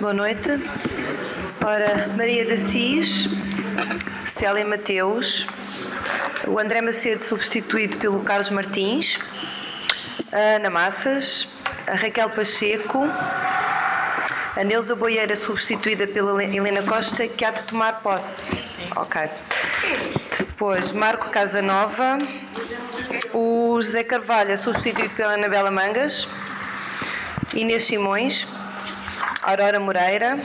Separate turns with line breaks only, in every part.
Boa noite. Ora, Maria de Assis, Célia Mateus, o André Macedo substituído pelo Carlos Martins, a Ana Massas, a Raquel Pacheco, a Neuza Boieira substituída pela Helena Costa, que há de tomar posse. Ok. Depois, Marco Casanova, o José Carvalho substituído pela Anabela Mangas, Inês Simões, Aurora Moreira,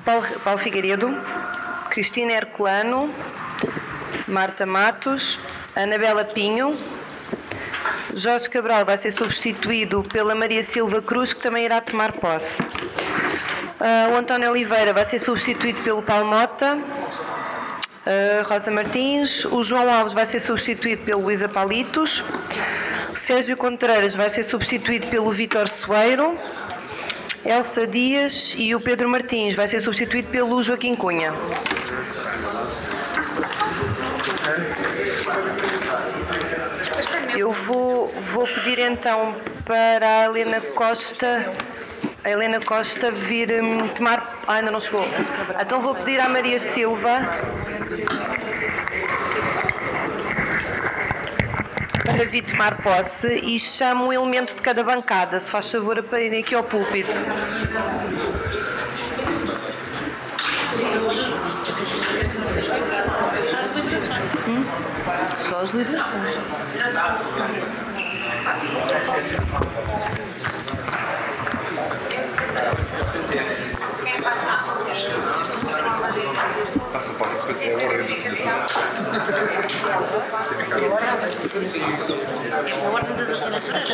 Paulo Figueiredo, Cristina Herculano, Marta Matos, Anabela Pinho, Jorge Cabral vai ser substituído pela Maria Silva Cruz, que também irá tomar posse. O António Oliveira vai ser substituído pelo Paulo Mota, Rosa Martins, o João Alves vai ser substituído pelo Luísa Palitos, o Sérgio Contreiras vai ser substituído pelo Vítor Soeiro, Elsa Dias, e o Pedro Martins vai ser substituído pelo Joaquim Cunha. Eu vou pedir então para a Helena Costa vir tomar... ainda não chegou. Então vou pedir à Maria Silva para vir tomar posse e chamo um elemento de cada bancada, se faz favor, para irem aqui ao púlpito. Só as liberações.
Passa para depois é a ordem da assinatura.
A ordem das assinaturas?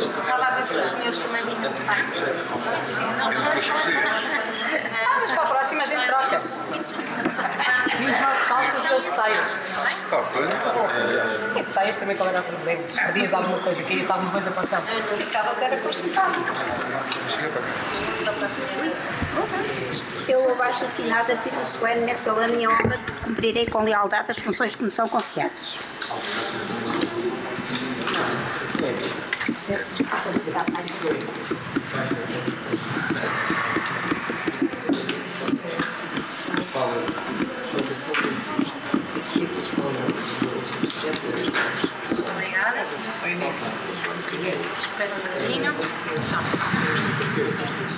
Estava a ver se os senhores também vinham de saco. Mas para a próxima a gente troca. Vimos nós calças e eles de saias. E de saias também qual era o problema? Perdias alguma coisa, querias alguma coisa para o chão. Ficava sério constipado.
Eu, abaixo assinado, afirmo solenemente pela minha honra que cumprirei com lealdade as funções que me são confiadas.
Obrigada. Espera um bocadinho.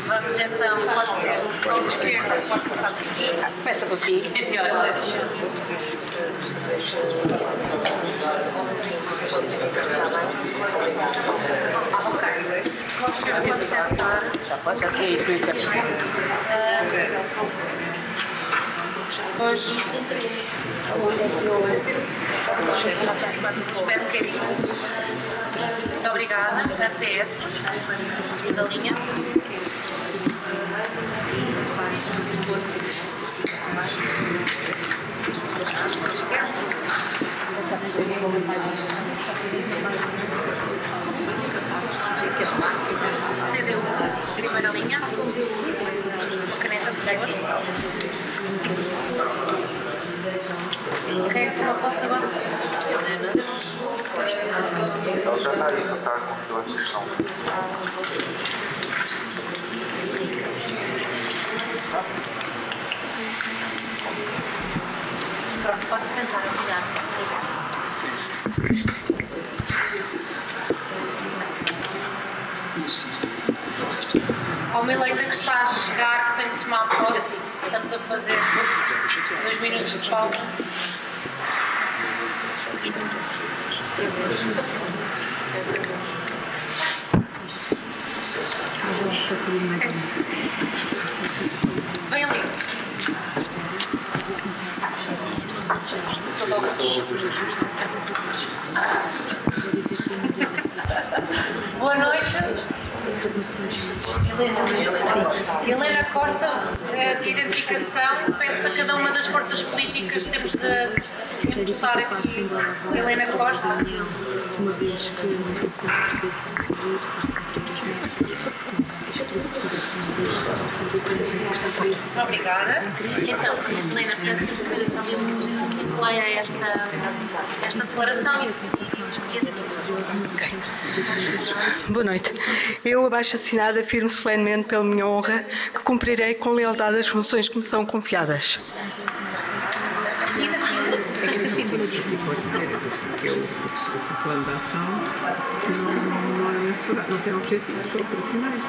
Vamos então, pode ser. Pode esquerda, pode começar por aqui. Começa por aqui. Ok. Pode sentar.
Já pode, já tem isso, não é?
Pois. Espera um bocadinho. Muito obrigada. ATS. Segunda linha. CDU. Primeira linha. Caneta de favor. Quem é que toma posse agora?
Ele já está aí, só está com filões de chão.
Pronto, pode sentar, obrigada. Há uma eleita que está a chegar, que tem que tomar posse. Estamos a fazer 2 minutos de pausa. Vem ali. Boa noite. Helena Costa, a identificação, peço a cada uma das forças políticas, temos de empossar aqui Helena Costa.
Uma vez que não conseguimos perceber se está a correr, se está a correr, as pessoas que fizeram
Obrigada. Então, Helena, peço que leia esta declaração e assim.
Boa noite. Eu, abaixo assinada, afirmo solenemente pela minha honra que cumprirei com lealdade as funções que me são confiadas.
Assina.
Que é o plano de ação não é mensurado, não tem objetivos operacionais.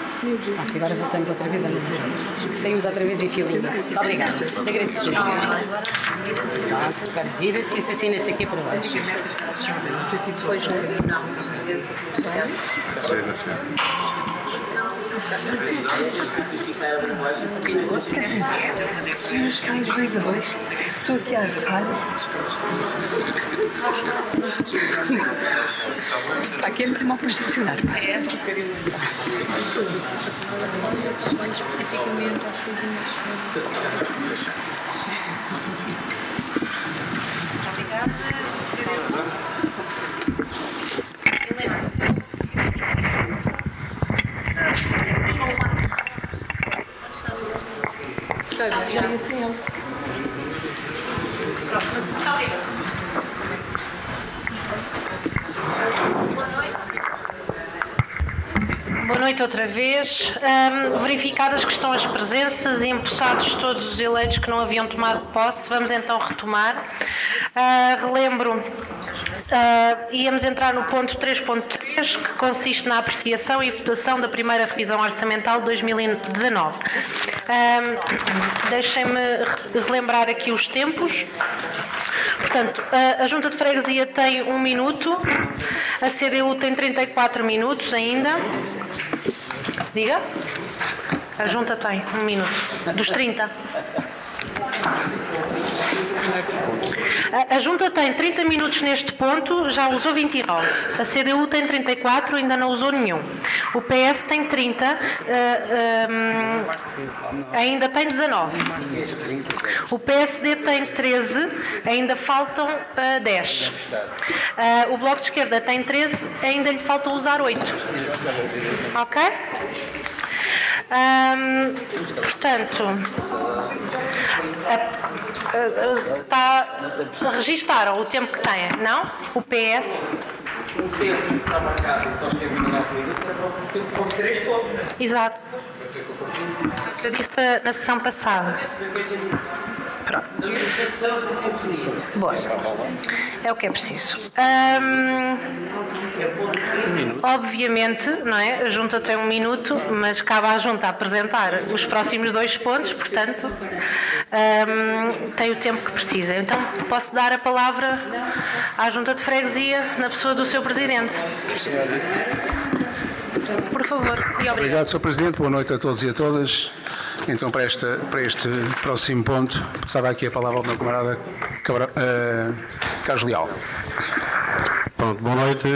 Agora voltamos outra vez a saímos outra vez em filinha. Muito obrigada. Agradeço. Agora vira-se e assina-se aqui para baixo.
Pois não.
Estou aqui a azar. Está aqui muito mal para estacionar.
Especificamente às coisinhas. Obrigada. Helena,
Já ia sem ele.
Boa noite outra vez. Verificadas que estão as presenças e empossados todos os eleitos que não haviam tomado posse, vamos então retomar. Relembro, íamos entrar no ponto 3.3, que consiste na apreciação e votação da primeira revisão orçamental de 2019. Deixem-me relembrar aqui os tempos. Portanto, a Junta de Freguesia tem 1 minuto, a CDU tem 34 minutos ainda. Diga? A Junta tem 1 minuto, dos 30. A Junta tem 30 minutos neste ponto, já usou 29. A CDU tem 34, ainda não usou nenhum. O PS tem 30, ainda tem 19. O PSD tem 13, ainda faltam 10. O Bloco de Esquerda tem 13, ainda lhe falta usar 8. Ok? Portanto, registaram o tempo que têm, não? O PS.
O tempo que está marcado, que nós temos no nosso minuto, é para o tempo com 3 pontos.
Exato. Foi o que eu disse na sessão passada. Pronto.
Estamos em sintonia.
Boa. É o que é preciso. Obviamente, não é? A Junta tem 1 minuto, mas cabe à Junta apresentar os próximos 2 pontos, portanto, tem o tempo que precisa. Então, posso dar a palavra à Junta de Freguesia, na pessoa do seu Presidente. Por favor, e obrigado.
Obrigado, Sr. Presidente. Boa noite a todos e a todas. Então, para este próximo ponto, passava aqui a palavra ao meu camarada Carlos Leal.
Pronto, boa noite.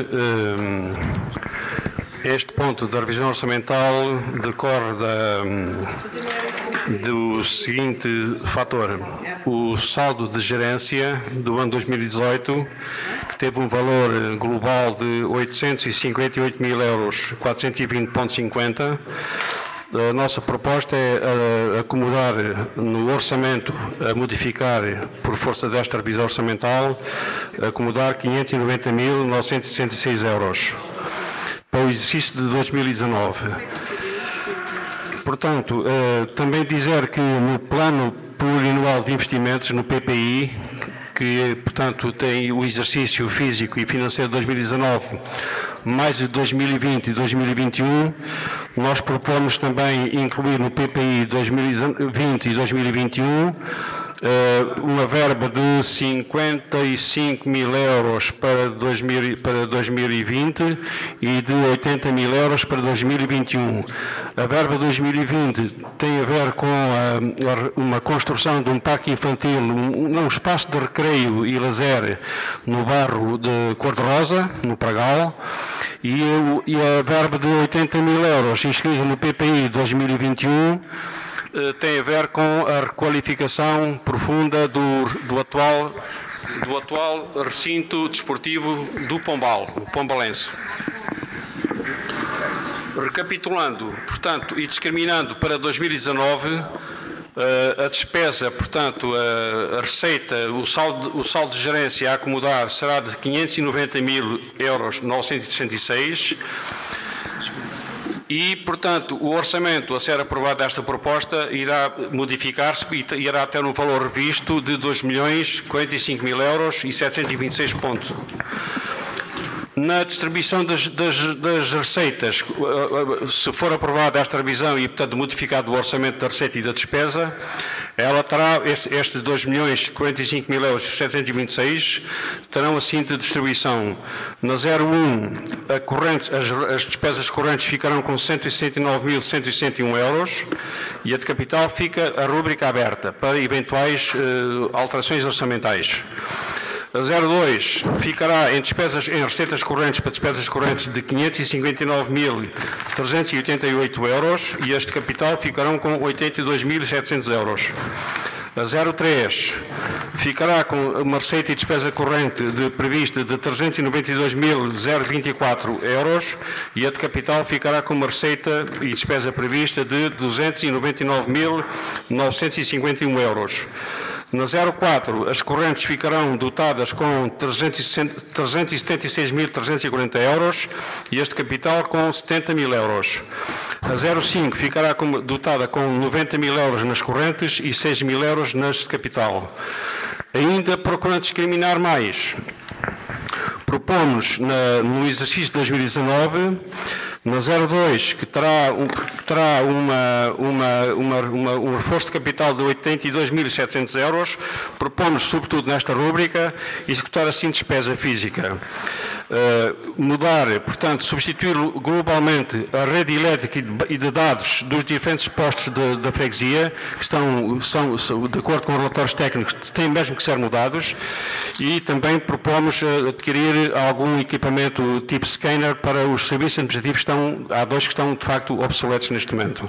Este ponto da revisão orçamental decorre do seguinte fator: o saldo de gerência do ano 2018, que teve um valor global de 858.420,50 €. A nossa proposta é acomodar no orçamento, a modificar, por força desta revisão orçamental, acomodar 590.966 € para o exercício de 2019. Portanto, também dizer que no plano plurianual de investimentos, no PPI, que, portanto, tem o exercício físico e financeiro de 2019, mais de 2020 e 2021, nós propomos também incluir no PPI 2020 e 2021 uma verba de 55.000 € para 2020 e de 80.000 € para 2021. A verba 2020 tem a ver com uma construção de um parque infantil, um espaço de recreio e lazer no bairro de Cor-de-Rosa, no Pragal, e a verba de 80.000 € inscrita no PPI 2021 tem a ver com a requalificação profunda do atual recinto desportivo do Pombal, o Pombalense. Recapitulando, portanto, e discriminando para 2019, a despesa, portanto, a receita, o saldo de gerência a acomodar será de 590.000,966 e, portanto, o orçamento a ser aprovado desta proposta irá modificar-se e irá ter um valor revisto de 2.045.000,726 pontos. Na distribuição das receitas, se for aprovada esta revisão e, portanto, modificado o orçamento da receita e da despesa, ela terá, estes 2.045.726 terão assim de distribuição. Na 01, as despesas correntes ficarão com 169.161 euros e a de capital fica a rúbrica aberta para eventuais alterações orçamentais. A 02 ficará em receitas correntes para despesas correntes de 559.388 euros e as de capital ficarão com 82.700 euros. A 03 ficará com uma receita e despesa corrente prevista de 392.024 euros e a de capital ficará com uma receita e despesa prevista de 299.951 euros. Na 04, as correntes ficarão dotadas com 376.340 euros e as de capital com 70.000 euros. A 05 ficará dotada com 90.000 euros nas correntes e 6.000 euros nas de capital. Ainda procurando discriminar mais, propomos no exercício de 2019, na 02, que terá um reforço de capital de 82.700 euros, propomos, sobretudo nesta rúbrica, executar assim despesa física. Mudar, portanto, substituir globalmente a rede elétrica e de dados dos diferentes postos da freguesia, que são, de acordo com relatórios técnicos, têm mesmo que ser mudados, e também propomos adquirir algum equipamento tipo scanner para os serviços administrativos há dois que estão, de facto, obsoletos neste momento.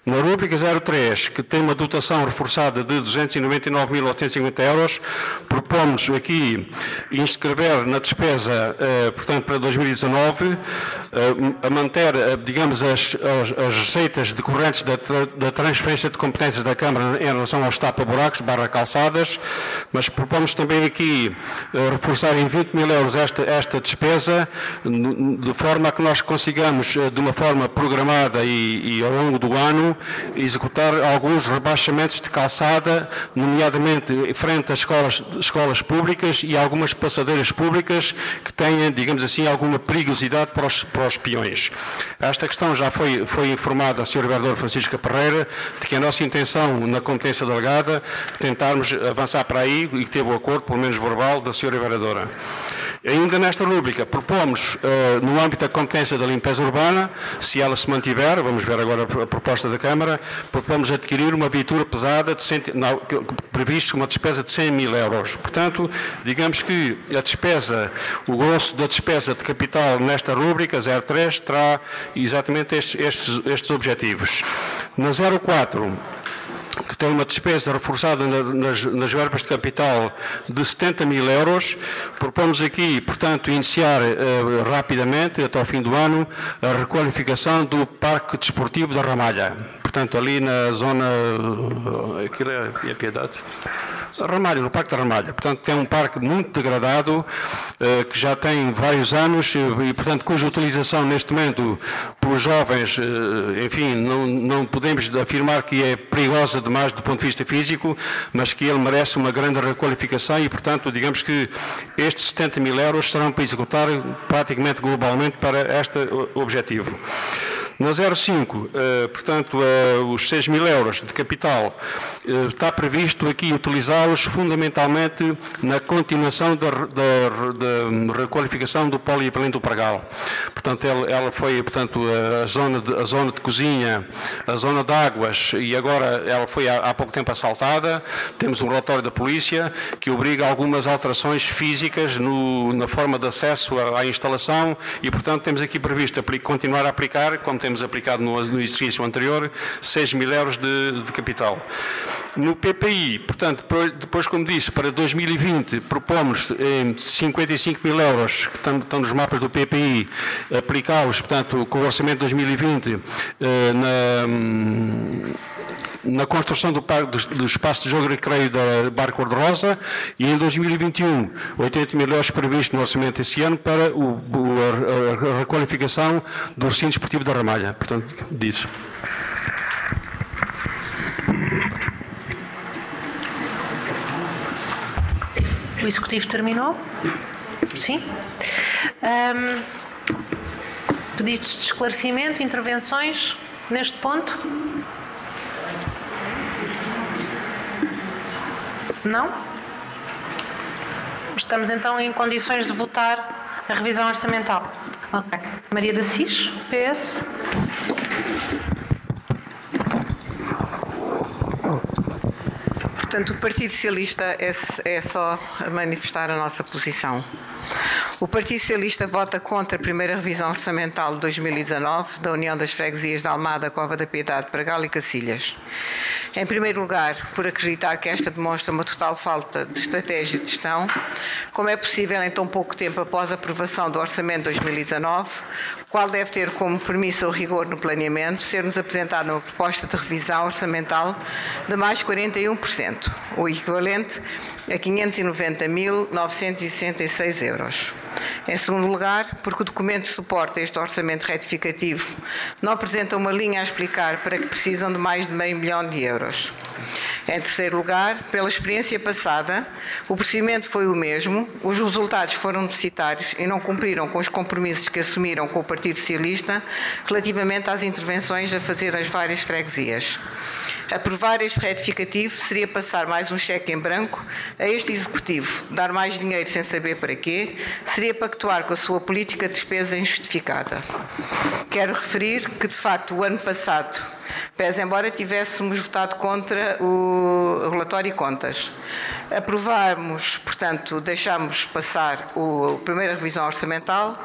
Na rúbrica 03, que tem uma dotação reforçada de 299.850 euros, propomos aqui inscrever na despesa, portanto, para 2019, a manter, digamos, as receitas decorrentes da transferência de competências da Câmara em relação aos tapa-buracos, calçadas, mas propomos também aqui reforçar em 20.000 euros esta despesa, de forma a que nós consigamos, de uma forma programada e ao longo do ano, executar alguns rebaixamentos de calçada, nomeadamente frente às escolas públicas e algumas passadeiras públicas que tenham, digamos assim, alguma perigosidade para os peões. Esta questão já foi informada a Sr. Vereador Francisco Parreira de que a nossa intenção, na competência delegada, tentarmos avançar para aí e teve o acordo, pelo menos verbal, da Sra. Vereadora. Ainda nesta rúbrica, propomos, no âmbito da competência da limpeza urbana, se ela se mantiver, vamos ver agora a proposta da Câmara, propomos adquirir uma viatura pesada, previsto uma despesa de 100.000 euros. Portanto, digamos que o grosso da despesa de capital nesta rúbrica, 03, terá exatamente estes objetivos. Na 04, que tem uma despesa reforçada nas verbas de capital de 70.000 euros, propomos aqui, portanto, iniciar rapidamente, até ao fim do ano, a requalificação do Parque Desportivo da Ramalha. Portanto, ali na zona, aquilo é Piedade? Ramalha, no Parque da Ramalha. Portanto, tem um parque muito degradado, que já tem vários anos e, portanto, cuja utilização neste momento pelos jovens, enfim, não podemos afirmar que é perigosa demais do ponto de vista físico, mas que ele merece uma grande requalificação e, portanto, digamos que estes 70.000 euros serão para executar praticamente globalmente para este objetivo. Na 05, portanto, os 6.000 euros de capital, está previsto aqui utilizá-los fundamentalmente na continuação da requalificação do polivalente do Pragal. Portanto, ela foi, portanto, a zona de cozinha, a zona de águas, e agora ela foi há pouco tempo assaltada. Temos um relatório da polícia que obriga algumas alterações físicas na forma de acesso à instalação e, portanto, temos aqui previsto continuar a aplicar, como temos aplicado no exercício anterior, 6 mil euros de capital. No PPI, portanto, depois, como disse, para 2020 propomos 55 mil euros, que estão nos mapas do PPI, aplicá-los, portanto, com o orçamento de 2020 na construção do espaço de jogo e recreio da Bar Cor-de-Rosa, e em 2021, 80 mil euros previstos no orçamento desse ano para a requalificação do recinto esportivo da Ramalha. Portanto, disso.
O Executivo terminou? Sim. Pedidos de esclarecimento, intervenções neste ponto? Não? Estamos então em condições de votar a revisão orçamental. Ok. Maria de Assis, PS.
Portanto, o Partido Socialista é só manifestar a nossa posição. O Partido Socialista vota contra a primeira revisão orçamental de 2019 da União das Freguesias de Almada, Cova da Piedade, Pragal e Cacilhas. Em primeiro lugar, por acreditar que esta demonstra uma total falta de estratégia de gestão. Como é possível, em tão pouco tempo após a aprovação do Orçamento de 2019, o qual deve ter como premissa o rigor no planeamento, ser-nos apresentada uma proposta de revisão orçamental de mais 41%, o equivalente a 590.966 euros. Em segundo lugar, porque o documento de suporte a este orçamento retificativo não apresenta uma linha a explicar para que precisam de mais de meio milhão de euros. Em terceiro lugar, pela experiência passada, o procedimento foi o mesmo, os resultados foram deficitários e não cumpriram com os compromissos que assumiram com o Partido Socialista relativamente às intervenções a fazer nas várias freguesias. Aprovar este retificativo seria passar mais um cheque em branco a este Executivo, dar mais dinheiro sem saber para quê, seria pactuar com a sua política de despesa injustificada. Quero referir que, de facto, o ano passado, pese embora tivéssemos votado contra o relatório e contas, aprovámos, portanto, deixámos passar a primeira revisão orçamental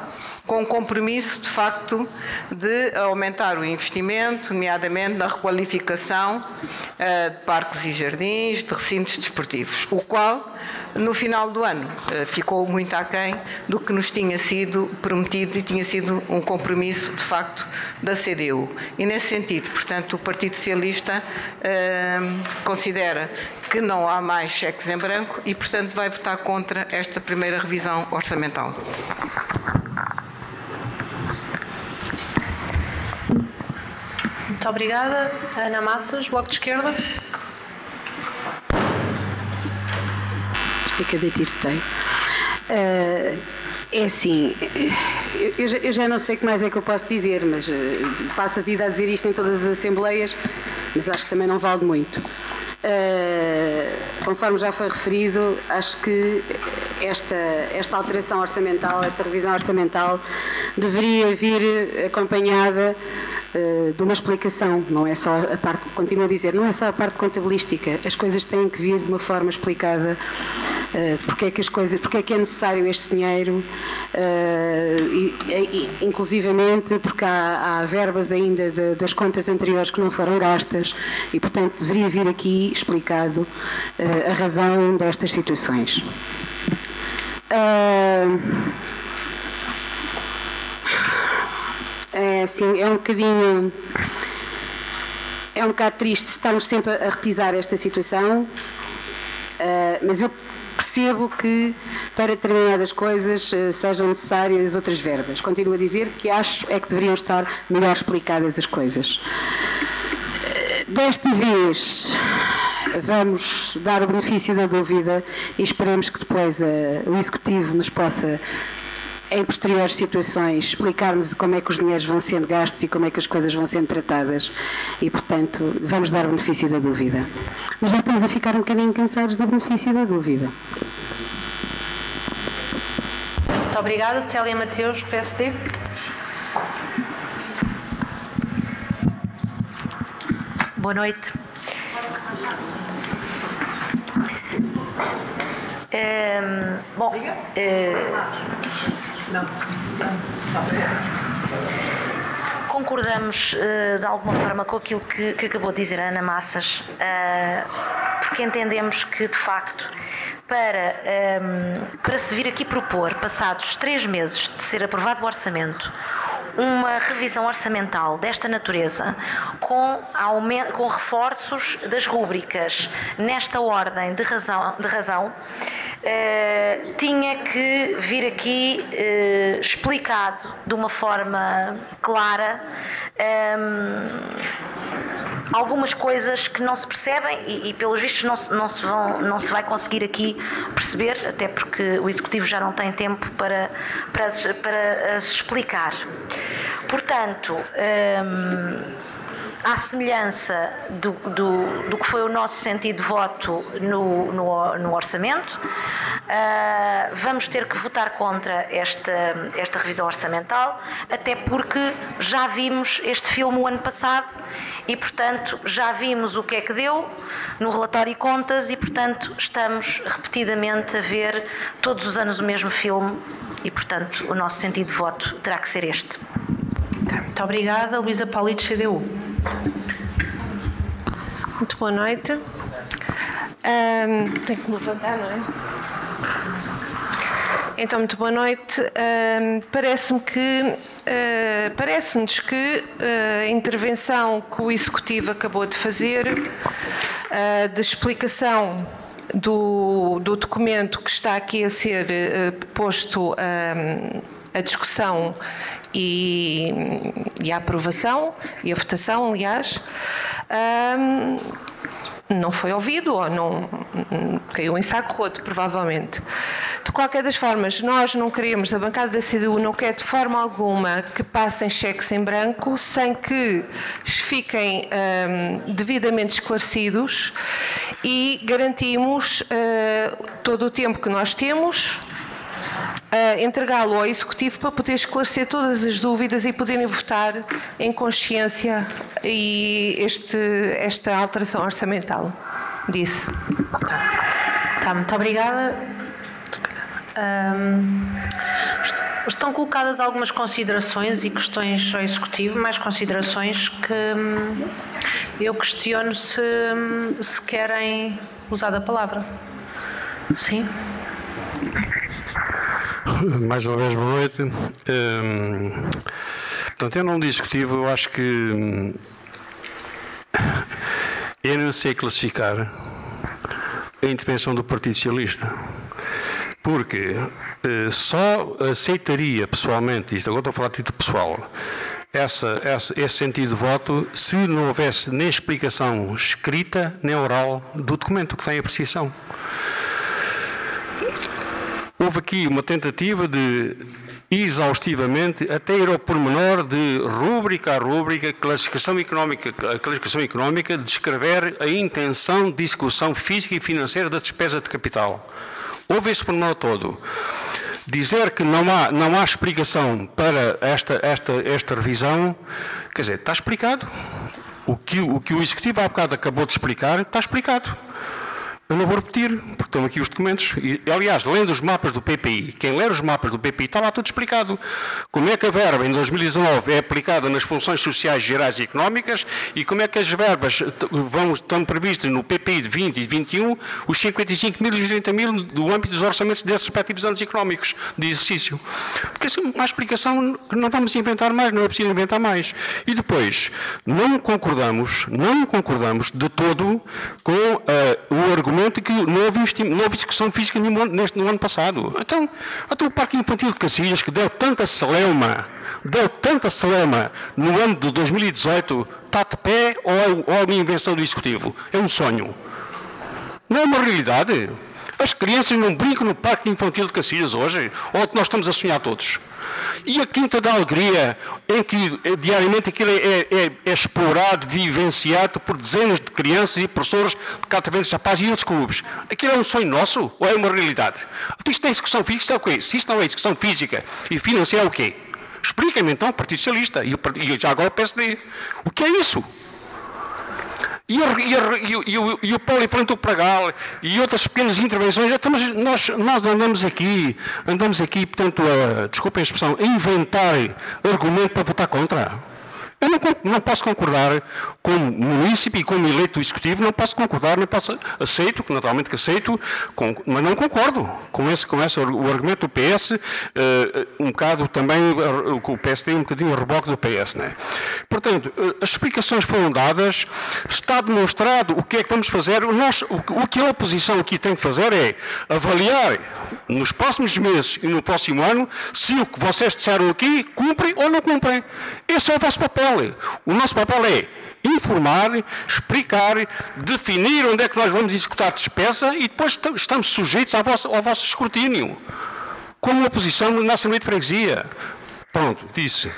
com o compromisso, de facto, de aumentar o investimento, nomeadamente na requalificação de parques e jardins, de recintos desportivos, o qual, no final do ano, ficou muito aquém do que nos tinha sido prometido e tinha sido um compromisso, de facto, da CDU. E, nesse sentido, portanto, o Partido Socialista considera que não há mais cheques em branco e, portanto, vai votar contra esta primeira revisão orçamental.
Muito obrigada. Ana Massas, Bloco de Esquerda.
Isto é que eu detirtei. É assim, eu já não sei o que mais é que eu posso dizer, mas passo a vida a dizer isto em todas as assembleias, mas acho que também não vale muito. Conforme já foi referido, acho que esta alteração orçamental, esta revisão orçamental, deveria vir acompanhada de uma explicação, não é só a parte, continuo a dizer, não é só a parte contabilística, as coisas têm que vir de uma forma explicada, porque é que é necessário este dinheiro, inclusivamente porque há verbas ainda das contas anteriores que não foram gastas e, portanto, deveria vir aqui explicado a razão destas situações. É assim, é um bocado triste estarmos sempre a repisar esta situação, mas eu percebo que para determinadas coisas sejam necessárias outras verbas. Continuo a dizer que acho é que deveriam estar melhor explicadas as coisas. Desta vez vamos dar o benefício da dúvida e esperemos que depois o Executivo nos possa, em posteriores situações, explicar-nos como é que os dinheiros vão sendo gastos e como é que as coisas vão sendo tratadas e, portanto, vamos dar o benefício da dúvida. Mas já estamos a ficar um bocadinho cansados do benefício da dúvida.
Muito obrigada. Célia Mateus, PSD.
Boa noite.
concordamos de alguma forma com aquilo que acabou de dizer a Ana Massas, porque entendemos que, de facto, para se vir aqui propor, passados 3 meses de ser aprovado o orçamento, uma revisão orçamental desta natureza, com reforços das rúbricas nesta ordem de razão, tinha que vir aqui explicado de uma forma clara algumas coisas que não se percebem e pelos vistos não se vai conseguir aqui perceber, até porque o Executivo já não tem tempo para as explicar. Portanto, à semelhança do que foi o nosso sentido de voto no orçamento, vamos ter que votar contra esta revisão orçamental, até porque já vimos este filme o ano passado e, portanto, já vimos o que é que deu no relatório e contas e, portanto, estamos repetidamente a ver todos os anos o mesmo filme e, portanto, o nosso sentido de voto terá que ser este.
Muito obrigada. Luísa Paulito, CDU.
Muito boa noite. Tenho que me levantar, não é? Então, muito boa noite. Parece-nos que a intervenção que o Executivo acabou de fazer, de explicação do documento que está aqui a ser posto a discussão e a aprovação e a votação, aliás, não foi ouvido ou não caiu em saco roto, provavelmente. De qualquer das formas, nós não queremos, a bancada da CDU não quer de forma alguma que passem cheques em branco sem que fiquem devidamente esclarecidos e garantimos todo o tempo que nós temos entregá-lo ao Executivo para poder esclarecer todas as dúvidas e poderem votar em consciência esta alteração orçamental. Disse.
Tá, muito obrigada. Estão colocadas algumas considerações e questões ao Executivo, mais considerações que eu questiono se querem usar da palavra. Sim?
Mais uma vez, boa noite. Portanto, eu não discutivo, eu acho que eu não sei classificar a intervenção do Partido Socialista, porque só aceitaria pessoalmente, isto agora estou a falar de título pessoal, esse sentido de voto se não houvesse nem explicação escrita nem oral do documento que tem apreciação. Houve aqui uma tentativa de, exaustivamente, até ir ao pormenor de rúbrica a rúbrica, classificação económica, descrever a intenção de execução física e financeira da despesa de capital. Houve esse pormenor todo. Dizer que não há explicação para esta revisão, quer dizer, está explicado. O que o Executivo há bocado acabou de explicar, está explicado. Eu não vou repetir, porque estão aqui os documentos. E, aliás, lendo os mapas do PPI, quem ler os mapas do PPI está lá tudo explicado. Como é que a verba em 2019 é aplicada nas funções sociais, gerais e económicas e como é que as verbas estão previstas no PPI de 20 e 21, os 55 mil e os 30 mil do âmbito dos orçamentos desses respectivos anos económicos de exercício. Porque assim, uma explicação que não vamos inventar mais, não é preciso inventar mais. E depois, não concordamos de todo com o argumento que não houve execução física nenhuma no ano passado. Então o Parque Infantil de Cacilhas, que deu tanta celeuma no ano de 2018, está de pé ou é uma invenção do Executivo? É um sonho. Não é uma realidade. As crianças não brincam no Parque Infantil de Cacilhas hoje, ou que nós estamos a sonhar todos. E a Quinta da Alegria, em que diariamente aquilo é explorado, vivenciado por dezenas de crianças e professores de Cataventos da Paz e outros clubes. Aquilo é um sonho nosso ou é uma realidade? Isto é execução física, isto é o quê? Se isto não é execução física e financeira, é o quê? Explica-me então o Partido Socialista e já agora o PSD. O que é isso? E o Polifrante do Pragal e outras pequenas intervenções, nós andamos aqui, portanto, desculpem a expressão, a inventar argumento para votar contra. Eu não posso concordar, como munícipe e como eleito do Executivo, não posso concordar, aceito, naturalmente que aceito, mas não concordo com o argumento do PS, um bocado também, o PSD um bocadinho a reboque do PS, não é? Portanto, as explicações foram dadas, está demonstrado o que é que vamos fazer, o que a oposição aqui tem que fazer é avaliar nos próximos meses e no próximo ano se o que vocês disseram aqui cumprem ou não cumprem. Esse é o vosso papel. O nosso papel é informar, explicar, definir onde é que nós vamos executar despesa e depois estamos sujeitos ao vosso escrutínio. Como oposição na Assembleia de Freguesia. Pronto, disse.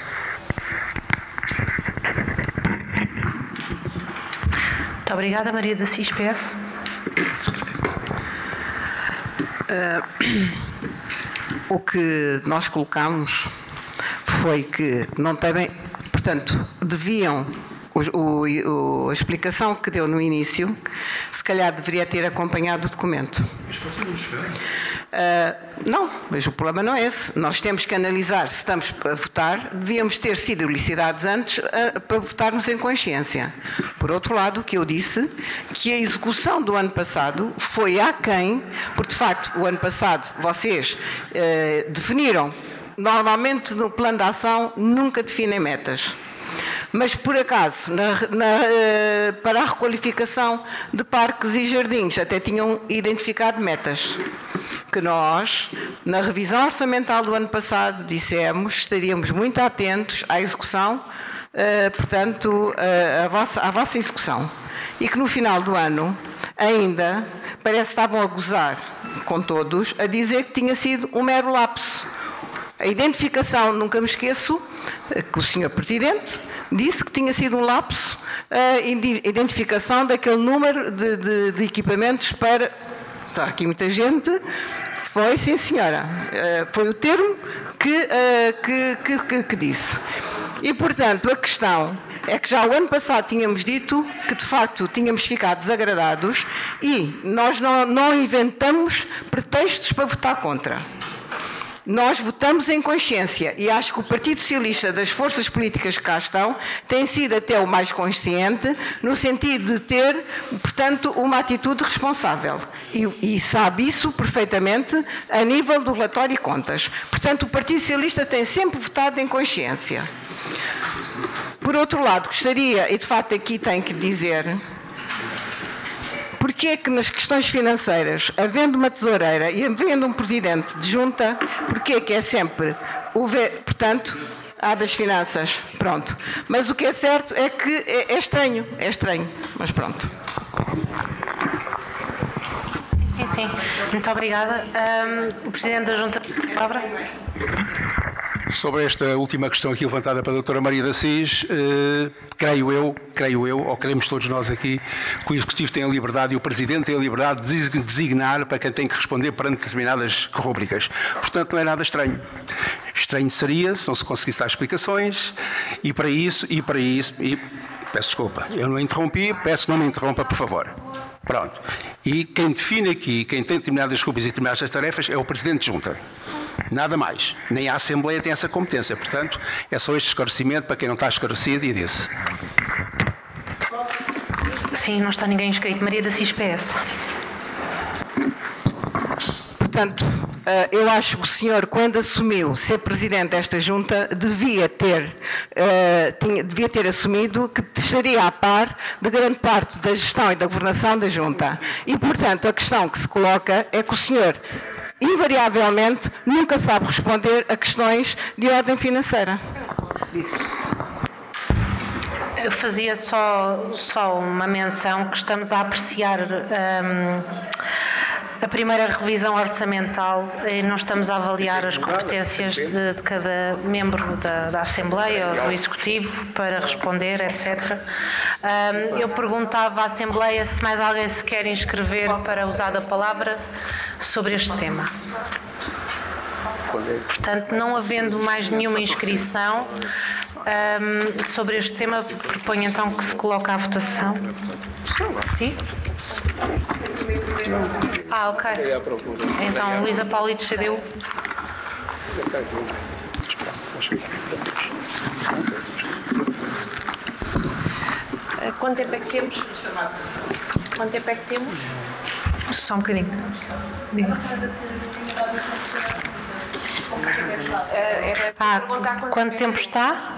Muito obrigada, Maria da Cis, PS.
O que nós colocamos foi que não devem, portanto, deviam, a explicação que deu no início, se calhar deveria ter acompanhado o documento.
Mas você não chegou?
Não, mas o problema não é esse. Nós temos que analisar se estamos a votar, devíamos ter sido elucidados antes para votarmos em consciência. Por outro lado, o que eu disse, que a execução do ano passado foi aquém, porque de facto o ano passado vocês definiram, normalmente no plano de ação nunca definem metas. Mas, por acaso, para a requalificação de parques e jardins, até tinham identificado metas. Que nós, na revisão orçamental do ano passado, dissemos que estaríamos muito atentos à execução, portanto, à vossa execução. E que no final do ano, ainda, parece que estavam a gozar com todos, a dizer que tinha sido um mero lapso. A identificação, nunca me esqueço, que o Sr. Presidente disse que tinha sido um lapso a identificação daquele número de equipamentos para... Está aqui muita gente. Foi, sim senhora. Foi o termo que disse. E, portanto, a questão é que já o ano passado tínhamos dito que, de facto, tínhamos ficado desagradados e nós não inventamos pretextos para votar contra. Nós votamos em consciência e acho que o Partido Socialista, das forças políticas que cá estão, tem sido até o mais consciente no sentido de ter, portanto, uma atitude responsável. E sabe isso perfeitamente a nível do relatório e contas. Portanto, o Partido Socialista tem sempre votado em consciência. Por outro lado, gostaria, e de facto aqui tenho que dizer... Porquê é que nas questões financeiras, havendo uma tesoureira e havendo um presidente de junta, porquê é que é sempre portanto, há das finanças, pronto. Mas o que é certo é que é estranho, mas pronto.
Sim. Muito obrigada. O presidente da junta, palavra.
Sobre esta última questão aqui levantada pela doutora Maria da Cis, creio eu, ou queremos todos nós aqui, que o Executivo tem a liberdade e o Presidente tem a liberdade de designar para quem tem que responder perante determinadas rúbricas. Portanto, não é nada estranho. Estranho seria se não se conseguisse dar explicações e para isso, peço desculpa, eu não interrompi, peço que não me interrompa, por favor. Pronto. E quem define aqui, quem tem determinadas rúbricas e determinadas tarefas é o Presidente de Junta. Nada mais. Nem a Assembleia tem essa competência. Portanto, é só este esclarecimento para quem não está esclarecido e disse.
Sim, não está ninguém inscrito. Maria da Cis, PS.
Portanto, eu acho que o senhor, quando assumiu ser Presidente desta Junta, devia ter assumido que estaria a par de grande parte da gestão e da governação da Junta. E, portanto, a questão que se coloca é que o senhor... invariavelmente, nunca sabe responder a questões de ordem financeira. Isso.
Eu fazia só uma menção que estamos a apreciar a primeira revisão orçamental e não estamos a avaliar as competências de cada membro da Assembleia ou do Executivo para responder, etc. Eu perguntava à Assembleia se mais alguém se quer inscrever para usar a palavra sobre este tema. Portanto, não havendo mais nenhuma inscrição sobre este tema, proponho então que se coloque à votação. Sim? Ok. Então, Luísa Paulito, CDU.
Quanto tempo é que temos? Quanto tempo é que temos?
Só um bocadinho. Diga. Quanto tempo está?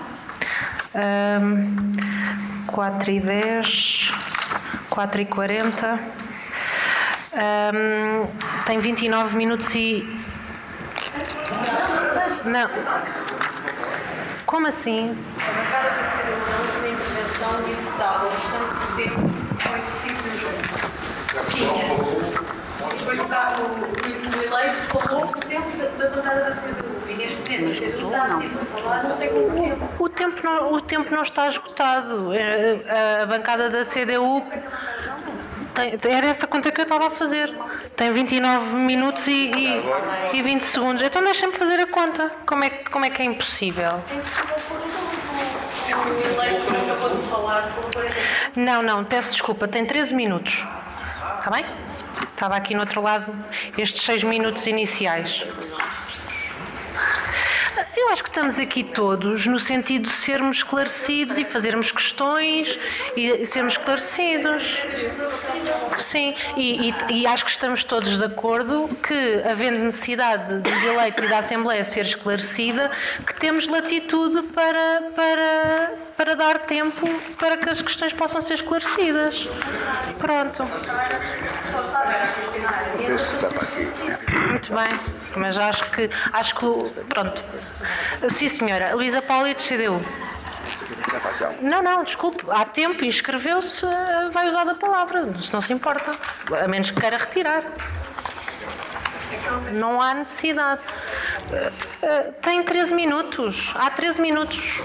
4h10, 4h40. Tem 29 minutos e... Não. Como assim? A bancada da CDU na última intervenção disse que estava bastante tempo com esse tipo de jogo. Tinha. Depois o eleito falou que o tempo da bancada da CDU. E neste momento a CDU está a falar, não sei quanto tempo. O tempo não está esgotado. A bancada da CDU... Era essa conta que eu estava a fazer. Tem 29 minutos e 20 segundos. Então deixa-me fazer a conta. Como é que é impossível? Não, peço desculpa. Tem 13 minutos. Está bem? Estava aqui no outro lado estes 6 minutos iniciais. Eu acho que estamos aqui todos no sentido de sermos esclarecidos e fazermos questões e sermos esclarecidos. Sim, e acho que estamos todos de acordo que, havendo necessidade dos eleitos e da Assembleia ser esclarecida, que temos latitude para dar tempo para que as questões possam ser esclarecidas. Pronto. Muito bem, mas acho que pronto. Sim, senhora. Luísa Paula, CDU. Não, desculpe. Há tempo e inscreveu-se, vai usar da palavra, se não se importa. A menos que queira retirar. Não há necessidade. Tem 13 minutos. Há 13 minutos.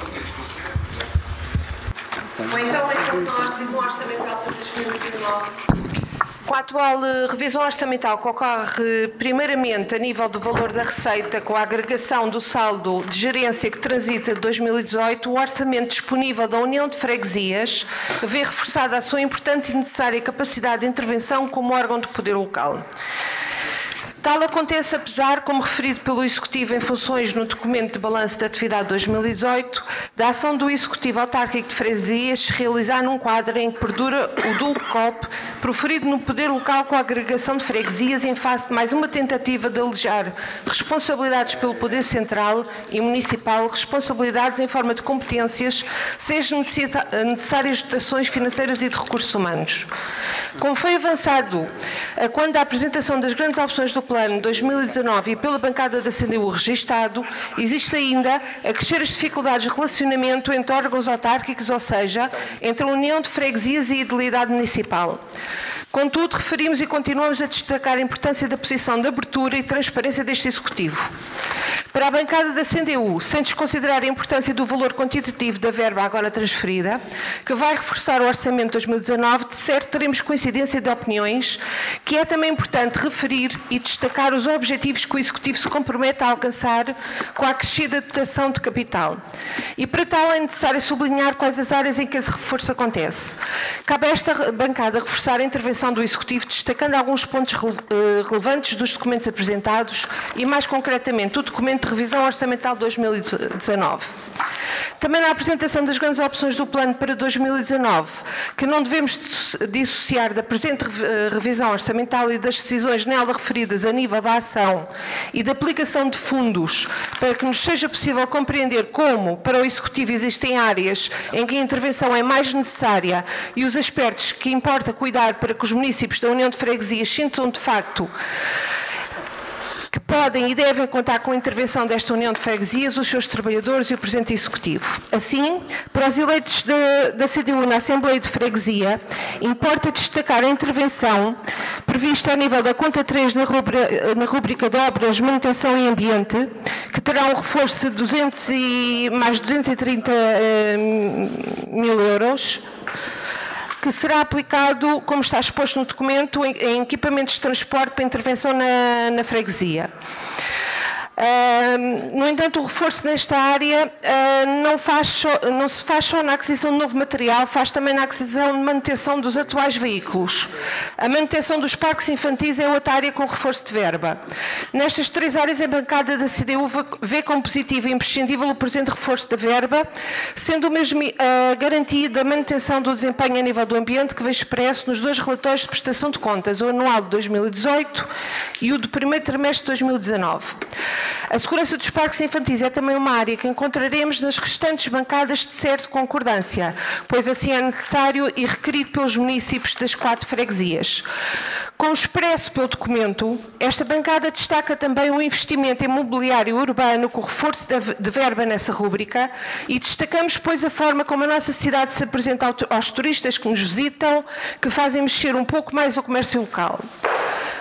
Ou então, em relação à revisão orçamental para 2019. Com a atual revisão orçamental que ocorre primeiramente a nível do valor da receita com a agregação do saldo de gerência que transita de 2018, o orçamento disponível da União de Freguesias vê reforçada a sua importante e necessária capacidade de intervenção como órgão de poder local. Tal acontece apesar, como referido pelo Executivo em funções no documento de balanço de atividade de 2018, da ação do Executivo Autárquico de Freguesias se realizar num quadro em que perdura o DULCOP proferido no poder local com a agregação de freguesias em face de mais uma tentativa de alejar responsabilidades pelo poder central e municipal, responsabilidades em forma de competências, sejam necessárias dotações financeiras e de recursos humanos. Como foi avançado quando a apresentação das grandes opções do Plano 2019 e pela bancada da CDU registado, existe ainda a crescer as dificuldades de relacionamento entre órgãos autárquicos, ou seja, entre a União de Freguesias e a Idilidade Municipal. Contudo, referimos e continuamos a destacar a importância da posição de abertura e transparência deste Executivo. Para a bancada da CDU, sem desconsiderar a importância do valor quantitativo da verba agora transferida, que vai reforçar o Orçamento de 2019, de certo teremos coincidência de opiniões, que é também importante referir e destacar os objetivos que o Executivo se compromete a alcançar com a acrescida dotação de capital. E para tal é necessário sublinhar quais as áreas em que esse reforço acontece. Cabe a esta bancada reforçar a intervenção do Executivo, destacando alguns pontos relevantes dos documentos apresentados e, mais concretamente, o documento de revisão orçamental de 2019. Também na apresentação das grandes opções do plano para 2019, que não devemos dissociar da presente revisão orçamental e das decisões nela referidas a nível da ação e da aplicação de fundos, para que nos seja possível compreender como, para o Executivo, existem áreas em que a intervenção é mais necessária e os aspectos que importa cuidar para que os municípios da União de Freguesias sintam de facto que podem e devem contar com a intervenção desta União de Freguesias, os seus trabalhadores e o presente Executivo. Assim, para os eleitos da CDU na Assembleia de Freguesia, importa destacar a intervenção prevista a nível da conta 3 na rúbrica de obras, manutenção e ambiente, que terá um reforço de mais 230 mil euros, que será aplicado, como está exposto no documento, em equipamentos de transporte para intervenção na freguesia. No entanto, o reforço nesta área não se faz só na aquisição de novo material, faz também na aquisição de manutenção dos atuais veículos. A manutenção dos parques infantis é outra área com reforço de verba. Nestas 3 áreas, a bancada da CDU vê como positivo e imprescindível o presente reforço da verba, sendo o mesmo a garantia da manutenção do desempenho a nível do ambiente que veio expresso nos 2 relatórios de prestação de contas, o anual de 2018 e o do primeiro trimestre de 2019. A segurança dos parques infantis é também uma área que encontraremos nas restantes bancadas de certa concordância, pois assim é necessário e requerido pelos municípios das 4 freguesias. Como expresso pelo documento, esta bancada destaca também o investimento em mobiliário urbano com reforço de verba nessa rúbrica e destacamos, pois, a forma como a nossa cidade se apresenta aos turistas que nos visitam, que fazem mexer um pouco mais o comércio local.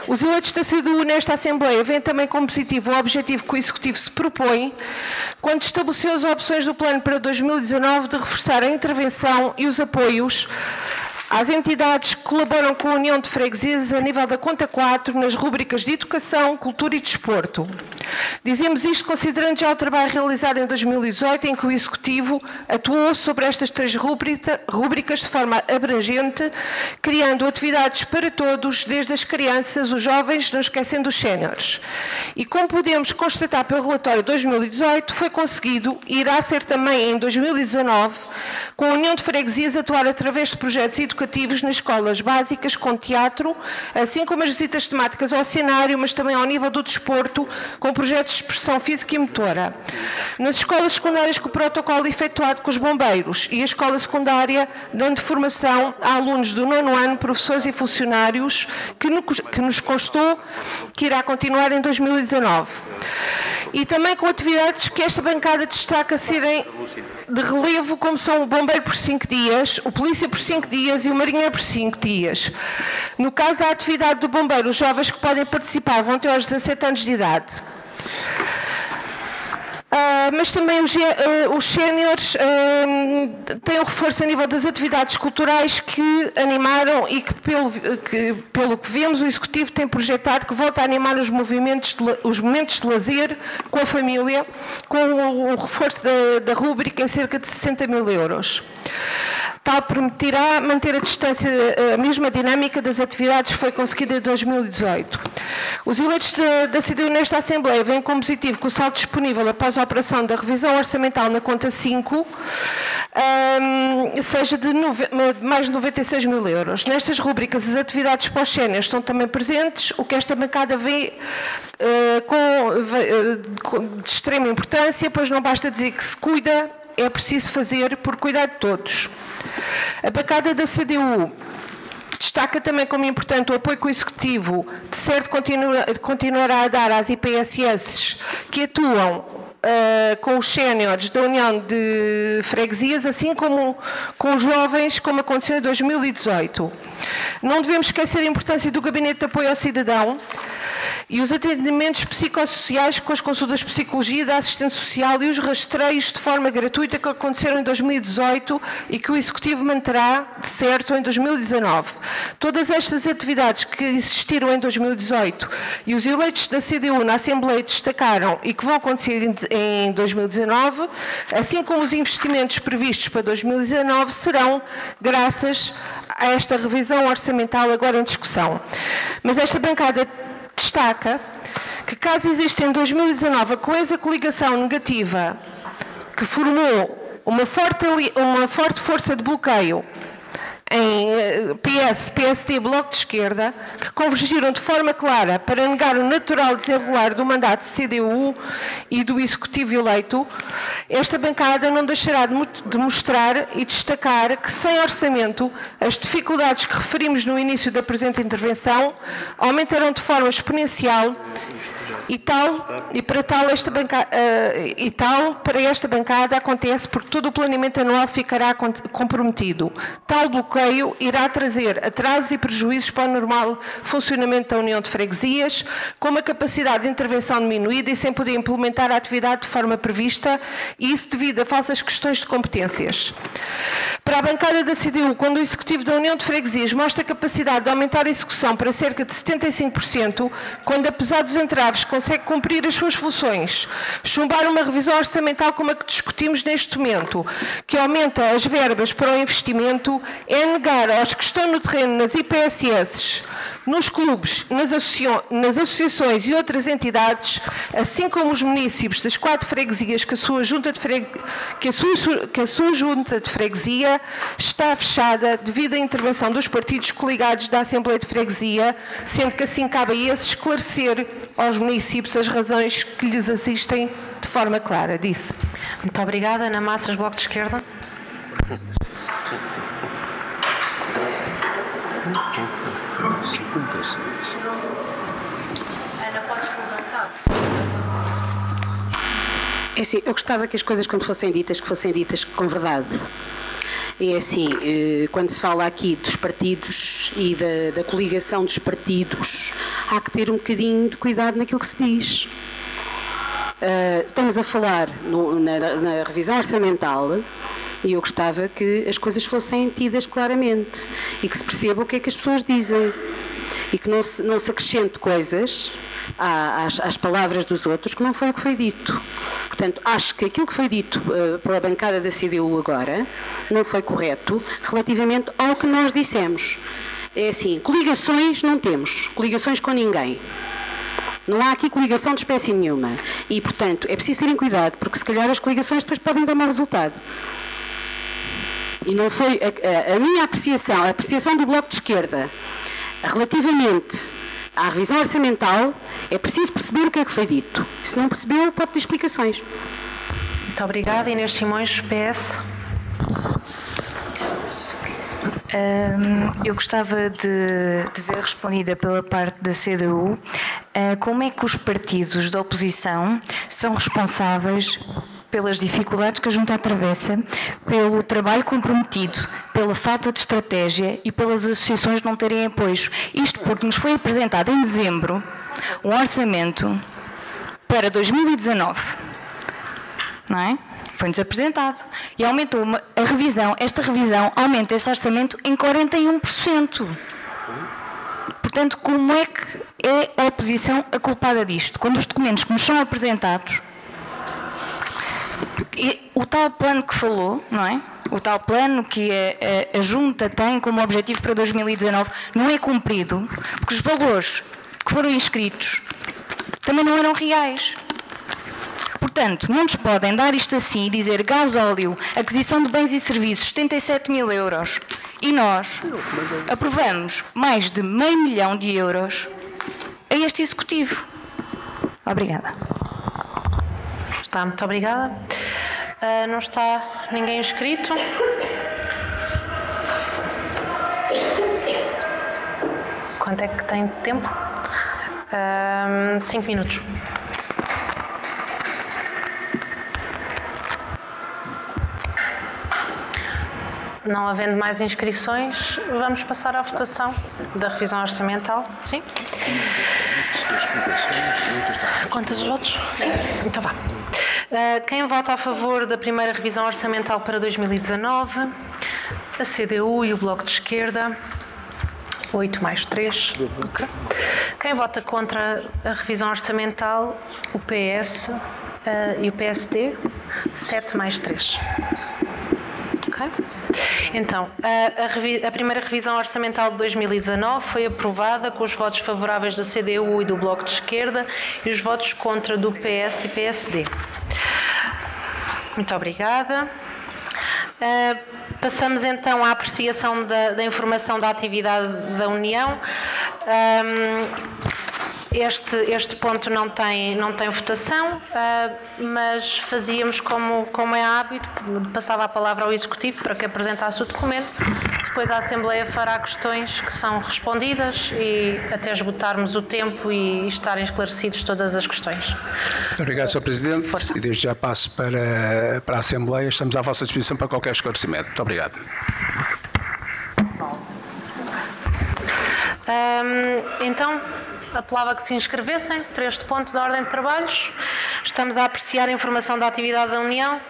Os eleitos da CDU nesta Assembleia veem também como positivo o objetivo que o Executivo se propõe quando estabeleceu as opções do plano para 2019 de reforçar a intervenção e os apoios às entidades que colaboram com a União de Freguesias a nível da conta 4 nas rúbricas de Educação, Cultura e Desporto. Dizemos isto considerando já o trabalho realizado em 2018 em que o Executivo atuou sobre estas 3 rúbricas de forma abrangente, criando atividades para todos, desde as crianças, os jovens, não esquecendo os séniores. E como podemos constatar pelo relatório de 2018, foi conseguido e irá ser também em 2019, com a União de Freguesias atuar através de projetos educativos nas escolas básicas com teatro, assim como as visitas temáticas ao cenário, mas também ao nível do desporto, com projetos de expressão física e motora. Nas escolas secundárias com o protocolo efetuado com os bombeiros e a escola secundária dando formação a alunos do 9º ano, professores e funcionários, que nos constou que irá continuar em 2019. E também com atividades que esta bancada destaca serem de relevo, como são o bombeiro por 5 dias, o polícia por 5 dias e o marinheiro por 5 dias. No caso da atividade do bombeiro, os jovens que podem participar vão ter aos 17 anos de idade. Mas também os séniores têm um reforço a nível das atividades culturais que animaram e que, pelo que vemos, o Executivo tem projetado que volta a animar os momentos de lazer com a família, com o reforço da rúbrica em cerca de 60 mil euros. Tal permitirá manter a distância, a mesma dinâmica das atividades que foi conseguida em 2018. Os eleitos da CDU nesta Assembleia veem como positivo que o saldo disponível após a operação da revisão orçamental na conta 5 seja de mais de 96 mil euros. Nestas rúbricas, as atividades para os séniores estão também presentes, o que esta bancada vê de extrema importância, pois não basta dizer que se cuida, é preciso fazer por cuidar de todos. A bancada da CDU destaca também como importante o apoio que o Executivo de certo continuará a dar às IPSS que atuam com os séniores da União de Freguesias, assim como com os jovens, como aconteceu em 2018. Não devemos esquecer a importância do Gabinete de Apoio ao Cidadão e os atendimentos psicossociais com as consultas de psicologia da assistente social e os rastreios de forma gratuita que aconteceram em 2018 e que o Executivo manterá, de certo, em 2019. Todas estas atividades que existiram em 2018 e os eleitos da CDU na Assembleia destacaram e que vão acontecer em 2019, assim como os investimentos previstos para 2019, serão graças a esta revisão orçamental agora em discussão. Mas esta bancada destaca que, caso exista em 2019 a coesa coligação negativa que formou uma forte força de bloqueio em PS, PSD e Bloco de Esquerda, que convergiram de forma clara para negar o natural desenrolar do mandato de CDU e do Executivo eleito, esta bancada não deixará de mostrar e destacar que, sem orçamento, as dificuldades que referimos no início da presente intervenção aumentarão de forma exponencial para esta bancada acontece porque todo o planeamento anual ficará comprometido. Tal bloqueio irá trazer atrasos e prejuízos para o normal funcionamento da União de Freguesias, com uma capacidade de intervenção diminuída e sem poder implementar a atividade de forma prevista, e isso devido a falsas questões de competências. Para a bancada da CDU, quando o Executivo da União de Freguesias mostra a capacidade de aumentar a execução para cerca de 75%, quando apesar dos entraves consegue cumprir as suas funções. Chumbar uma revisão orçamental como a que discutimos neste momento, que aumenta as verbas para o investimento, é negar aos que estão no terreno nas IPSS, nos clubes, nas associações e outras entidades, assim como os municípios das 4 freguesias que a sua junta de freguesia está fechada devido à intervenção dos partidos coligados da Assembleia de Freguesia, sendo que assim cabe a esses esclarecer aos municípios as razões que lhes assistem de forma clara. Disse.
Muito obrigada. Ana Massas, Bloco de Esquerda.
Ana, podes levantar.
É assim, eu gostava que as coisas, quando fossem ditas, que fossem ditas com verdade. E é assim, quando se fala aqui dos partidos e da coligação dos partidos, há que ter um bocadinho de cuidado naquilo que se diz. Estamos a falar na revisão orçamental e eu gostava que as coisas fossem tidas claramente e que se perceba o que é que as pessoas dizem e que não se acrescente coisas às palavras dos outros que não foi o que foi dito. Portanto, acho que aquilo que foi dito pela bancada da CDU agora não foi correto relativamente ao que nós dissemos. É assim, coligações não temos, coligações com ninguém. Não há aqui coligação de espécie nenhuma. E, portanto, é preciso terem cuidado, porque se calhar as coligações depois podem dar mau resultado. E não foi a minha apreciação, a apreciação do Bloco de Esquerda, relativamente à revisão orçamental, é preciso perceber o que é que foi dito. Se não percebeu, pode ter explicações.
Muito obrigada. Inês Simões, PS.
Eu gostava de ver respondida pela parte da CDU como é que os partidos da oposição são responsáveis pelas dificuldades que a Junta atravessa, pelo trabalho comprometido, pela falta de estratégia e pelas associações não terem apoios. Isto porque nos foi apresentado em dezembro um orçamento para 2019, não é? Foi-nos apresentado e aumentou esta revisão aumenta esse orçamento em 41%. Portanto, como é que é a oposição a culpada disto? Quando os documentos que nos são apresentados, o tal plano que falou, não é? O tal plano que a Junta tem como objetivo para 2019 não é cumprido, porque os valores que foram inscritos também não eram reais. Portanto, não nos podem dar isto assim e dizer gasóleo, aquisição de bens e serviços, 77 mil euros, e nós aprovamos mais de €500 milhão a este Executivo. Obrigada.
Está, muito obrigada. Não está ninguém inscrito. Quanto é que tem de tempo? 5 minutos. Não havendo mais inscrições, vamos passar à votação da revisão orçamental. Sim? Quantos votos? Sim? Então vá. Quem vota a favor da primeira revisão orçamental para 2019? A CDU e o Bloco de Esquerda. 8 mais 3. Okay. Quem vota contra a revisão orçamental? O PS e o PSD. 7 mais 3. Okay. Então, a primeira revisão orçamental de 2019 foi aprovada com os votos favoráveis da CDU e do Bloco de Esquerda e os votos contra do PS e PSD. Muito obrigada. Passamos então à apreciação da informação da atividade da União. Este ponto não tem votação, mas fazíamos como é hábito, passava a palavra ao Executivo para que apresentasse o documento, depois a Assembleia fará questões que são respondidas e até esgotarmos o tempo e estarem esclarecidas todas as questões.
Muito obrigado, Sr. Presidente. Força. E desde já passo para a Assembleia. Estamos à vossa disposição para qualquer esclarecimento. Muito obrigado.
Então, apelava que se inscrevessem para este ponto da ordem de trabalhos. Estamos a apreciar a informação da atividade da União.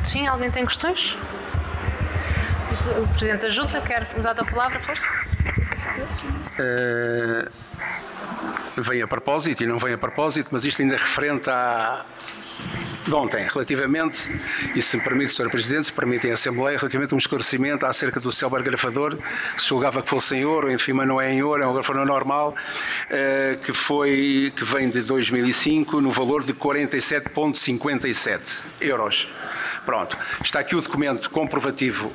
Sim, alguém tem questões? O Presidente da Junta quer usar a palavra, força?
vem a propósito e não vem a propósito, mas isto ainda é referente de ontem, relativamente, e se me permite, Sr. Presidente, se permitem a Assembleia, relativamente a um esclarecimento acerca do célebre grafador, que se julgava que fosse em ouro, enfim, mas não é em ouro, é um grafador normal, que vem de 2005 no valor de 47,57 euros. Pronto, está aqui o documento comprovativo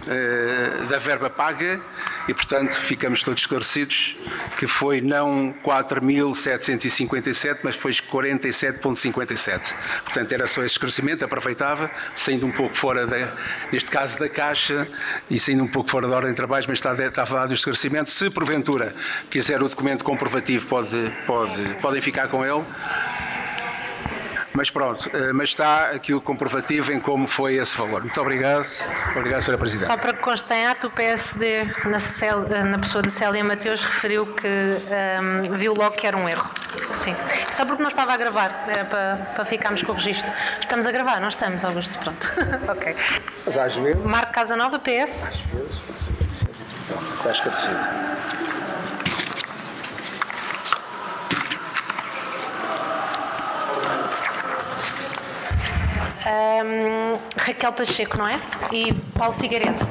da verba paga e, portanto, ficamos todos esclarecidos que foi não 4.757, mas foi 47,57. Portanto, era só esse esclarecimento, aproveitava, saindo um pouco fora, neste caso, da Caixa e saindo um pouco fora da ordem de trabalhos, mas está falado do esclarecimento. Se, porventura, quiser o documento comprovativo, podem ficar com ele. Mas pronto, mas está aqui o comprovativo em como foi esse valor. Muito obrigado. Obrigado, Sra. Presidente.
Só para que conste em ato, o PSD, na pessoa de Célia Mateus, referiu que viu logo que era um erro. Sim. Só porque não estava a gravar, era para ficarmos com o registro. Estamos a gravar, não estamos, Augusto? Pronto. Ok.
Mas às vezes...
Marco Casanova, PS.
Às vezes. Está esclarecido.
Raquel Pacheco, não é? E Paulo Figueiredo.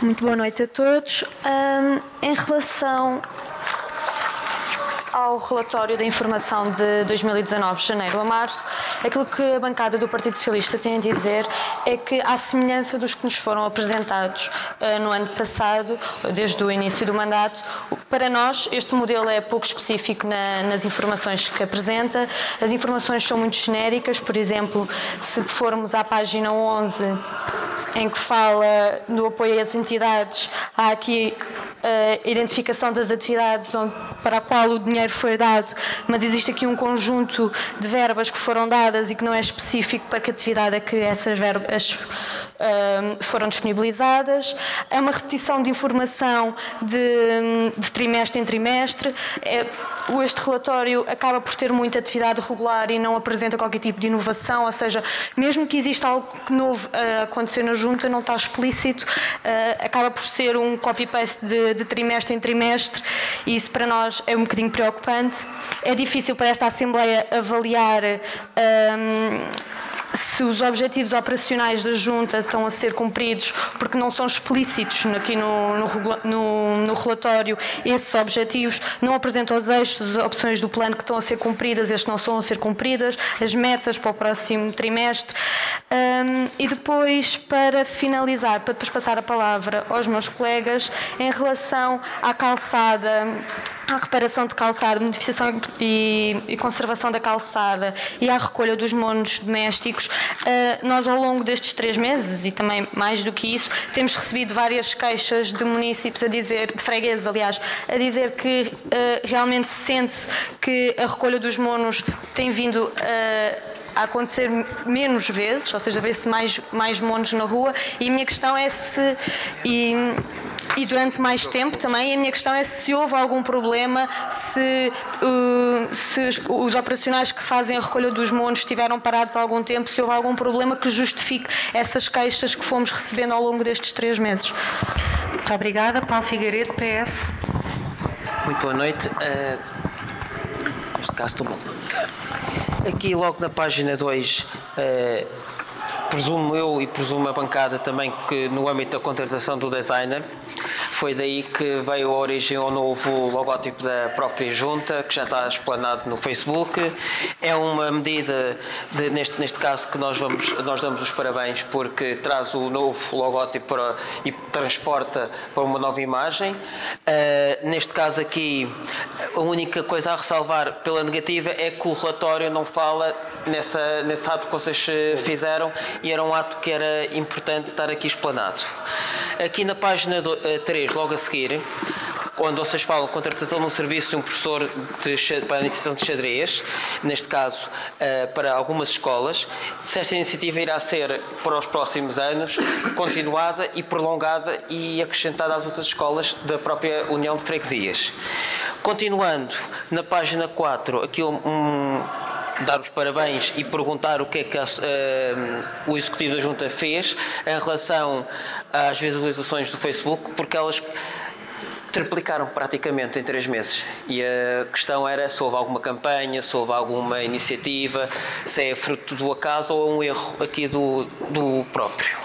Muito boa noite a todos. Em relação ao relatório da informação de 2019, de janeiro a março, aquilo que a bancada do Partido Socialista tem a dizer é que, à semelhança dos que nos foram apresentados no ano passado, desde o início do mandato, para nós este modelo é pouco específico nas informações que apresenta. As informações são muito genéricas. Por exemplo, se formos à página 11, em que fala do apoio às entidades, há aqui a identificação das atividades para a qual o dinheiro foi dado, mas existe aqui um conjunto de verbas que foram dadas e que não é específico para que atividade é que essas verbas foram disponibilizadas. É uma repetição de informação de trimestre em trimestre. Este relatório acaba por ter muita atividade regular e não apresenta qualquer tipo de inovação, ou seja, mesmo que exista algo novo a acontecer na Junta, não está explícito, acaba por ser um copy-paste de trimestre em trimestre, e isso para nós é um bocadinho preocupante. É difícil para esta Assembleia avaliar se os objetivos operacionais da Junta estão a ser cumpridos, porque não são explícitos aqui no relatório esses objetivos, não apresentam os eixos, as opções do plano que estão a ser cumpridas, estes não estão a ser cumpridas, as metas para o próximo trimestre. E depois, para finalizar, para depois passar a palavra aos meus colegas, em relação à calçada, à reparação de calçada, beneficiação e conservação da calçada e à recolha dos monos domésticos, nós ao longo destes 3 meses, e também mais do que isso, temos recebido várias queixas de municípios de fregueses, aliás, a dizer que realmente sente-se que a recolha dos monos tem vindo a acontecer menos vezes, ou seja, vê-se mais monos na rua, e a minha questão é se... E durante mais tempo também, a minha questão é se houve algum problema, se os operacionais que fazem a recolha dos monos estiveram parados há algum tempo, se houve algum problema que justifique essas queixas que fomos recebendo ao longo destes 3 meses.
Muito obrigada. Paulo Figueiredo, PS.
Muito boa noite. Neste caso estou mal. Aqui logo na página 2, presumo eu e presumo a bancada também que no âmbito da contratação do designer, foi daí que veio a origem ao novo logótipo da própria Junta, que já está explanado no Facebook. É uma medida, neste caso, que nós damos os parabéns, porque traz o novo logótipo e transporta para uma nova imagem. Neste caso aqui, a única coisa a ressalvar pela negativa é que o relatório não fala nesse ato que vocês fizeram, e era um ato que era importante estar aqui explanado. Aqui na página 3, logo a seguir, onde vocês falam contratação de um serviço de um professor para a iniciação de xadrez, neste caso para algumas escolas, se esta iniciativa irá ser para os próximos anos continuada e prolongada e acrescentada às outras escolas da própria União de Freguesias. Continuando, na página 4, aqui dar os parabéns e perguntar o que é que o Executivo da Junta fez em relação às visualizações do Facebook, porque elas triplicaram praticamente em 3 meses. E a questão era se houve alguma campanha, se houve alguma iniciativa, se é fruto do acaso ou um erro aqui do próprio.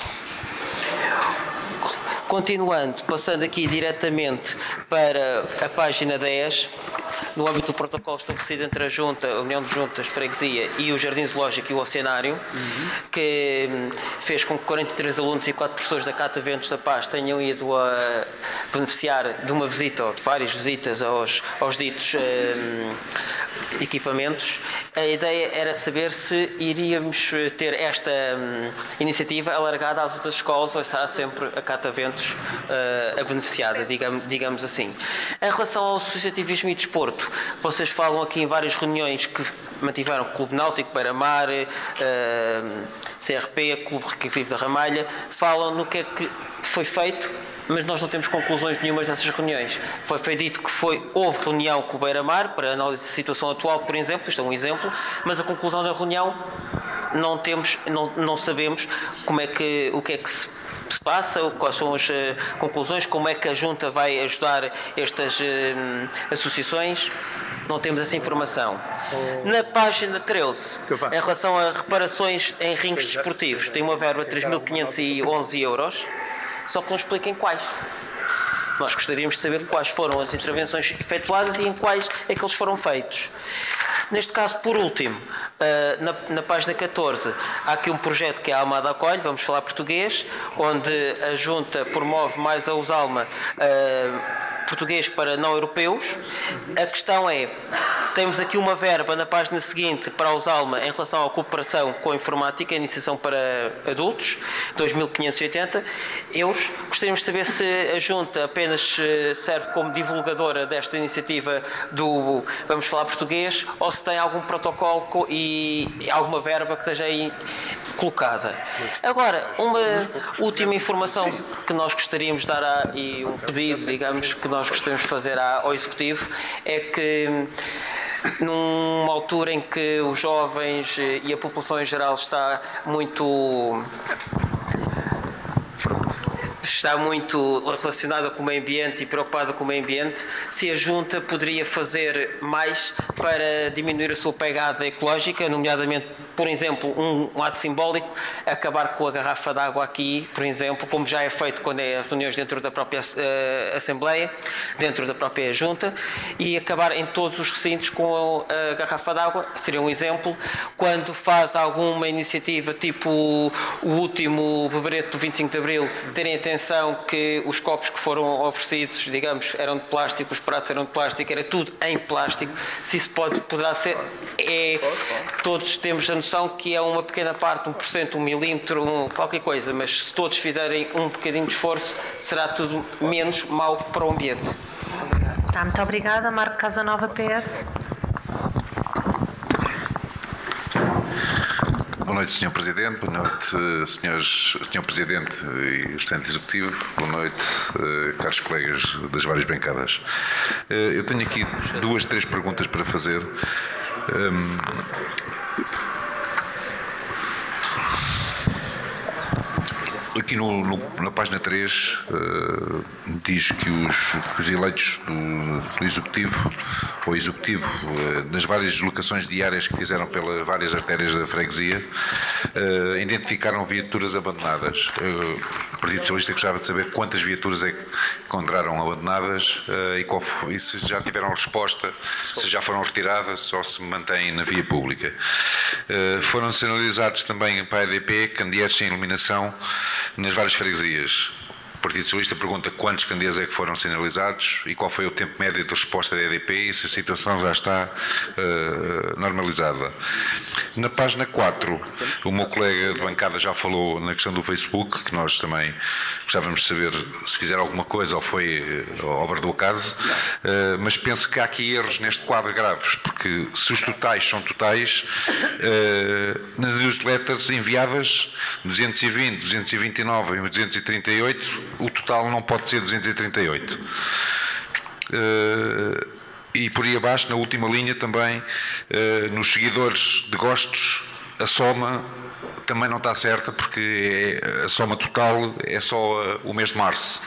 Continuando, passando aqui diretamente para a página 10, no âmbito do protocolo estabelecido entre a Junta, a União de Juntas de Freguesia e o Jardim Zoológico e o Oceanário, que fez com que 43 alunos e 4 professores da Cataventos da Paz tenham ido a beneficiar de uma visita, ou de várias visitas aos ditos equipamentos. A ideia era saber se iríamos ter esta iniciativa alargada às outras escolas ou será sempre a Cataventos a beneficiada, digamos assim. Em relação ao associativismo e desporto, vocês falam aqui em várias reuniões que mantiveram o Clube Náutico, Beira-Mar, CRP, Clube Recreativo da Ramalha, falam no que é que foi feito, mas nós não temos conclusões nenhumas dessas reuniões. Foi dito que houve reunião com o Beira-Mar para análise da situação atual, por exemplo, isto é um exemplo, mas a conclusão da reunião não sabemos o que é que se passa, quais são as conclusões, como é que a Junta vai ajudar estas associações. Não temos essa informação. Na página 13, em relação a reparações em ringues desportivos, tem uma verba de 3.511 euros, só que não expliquem quais. Nós gostaríamos de saber quais foram as intervenções efetuadas e em quais é que eles foram feitos. Neste caso, por último, na página 14, há aqui um projeto que é a Almada Acolhe, vamos falar português, onde a Junta promove mais a Usalma português para não europeus. A questão é, temos aqui uma verba na página seguinte para a Usalma em relação à cooperação com a informática, a iniciação para adultos, 2.580 euros. Gostaríamos de saber se a Junta apenas serve como divulgadora desta iniciativa do Vamos Falar Português ou se tem algum protocolo e alguma verba que seja aí colocada. Agora, uma última informação que nós gostaríamos de dar e um pedido, digamos, que nós gostaríamos de fazer ao Executivo é que numa altura em que os jovens e a população em geral está muito relacionada com o meio ambiente e preocupada com o meio ambiente, se a Junta poderia fazer mais para diminuir a sua pegada ecológica, nomeadamente, por exemplo, um ato simbólico, acabar com a garrafa de água aqui, por exemplo, como já é feito quando é reuniões dentro da própria Assembleia, dentro da própria Junta, e acabar em todos os recintos com a garrafa de água, seria um exemplo. Quando faz alguma iniciativa, tipo o último beberete do 25 de Abril, terem atenção que os copos que foram oferecidos, digamos, eram de plástico, os pratos eram de plástico, era tudo em plástico. Se isso poderá ser, todos temos a noção que é uma pequena parte, 1%, 1 milímetro, qualquer coisa, mas se todos fizerem um bocadinho de esforço, será tudo menos mau para o ambiente.
Muito obrigada. Marco Casanova, PS.
Boa noite, Sr. Presidente. Boa noite, Sr. Presidente e Assistente Executivo. Boa noite, caros colegas das várias bancadas. Eu tenho aqui 2, 3 perguntas para fazer. Aqui na página 3 diz que os eleitos do Executivo, ou Executivo, nas várias deslocações diárias que fizeram pelas várias artérias da freguesia, identificaram viaturas abandonadas. O Partido Socialista gostava de saber quantas viaturas é que encontraram abandonadas e se já tiveram resposta, se já foram retiradas ou se mantêm na via pública. Foram sinalizados também para a EDP candeeiros sem iluminação nas várias freguesias. O Partido Socialista pergunta quantos candeeiros é que foram sinalizados e qual foi o tempo médio de resposta da EDP e se a situação já está normalizada. Na página 4, o meu colega de bancada já falou na questão do Facebook, que nós também gostávamos de saber se fizeram alguma coisa ou foi obra do acaso, mas penso que há aqui erros neste quadro graves, porque se os totais são totais, nas newsletters enviadas 220, 229 e 238, o total não pode ser 238. E por aí abaixo, na última linha também, nos seguidores de gostos, a soma também não está certa, porque a soma total é só o mês de março.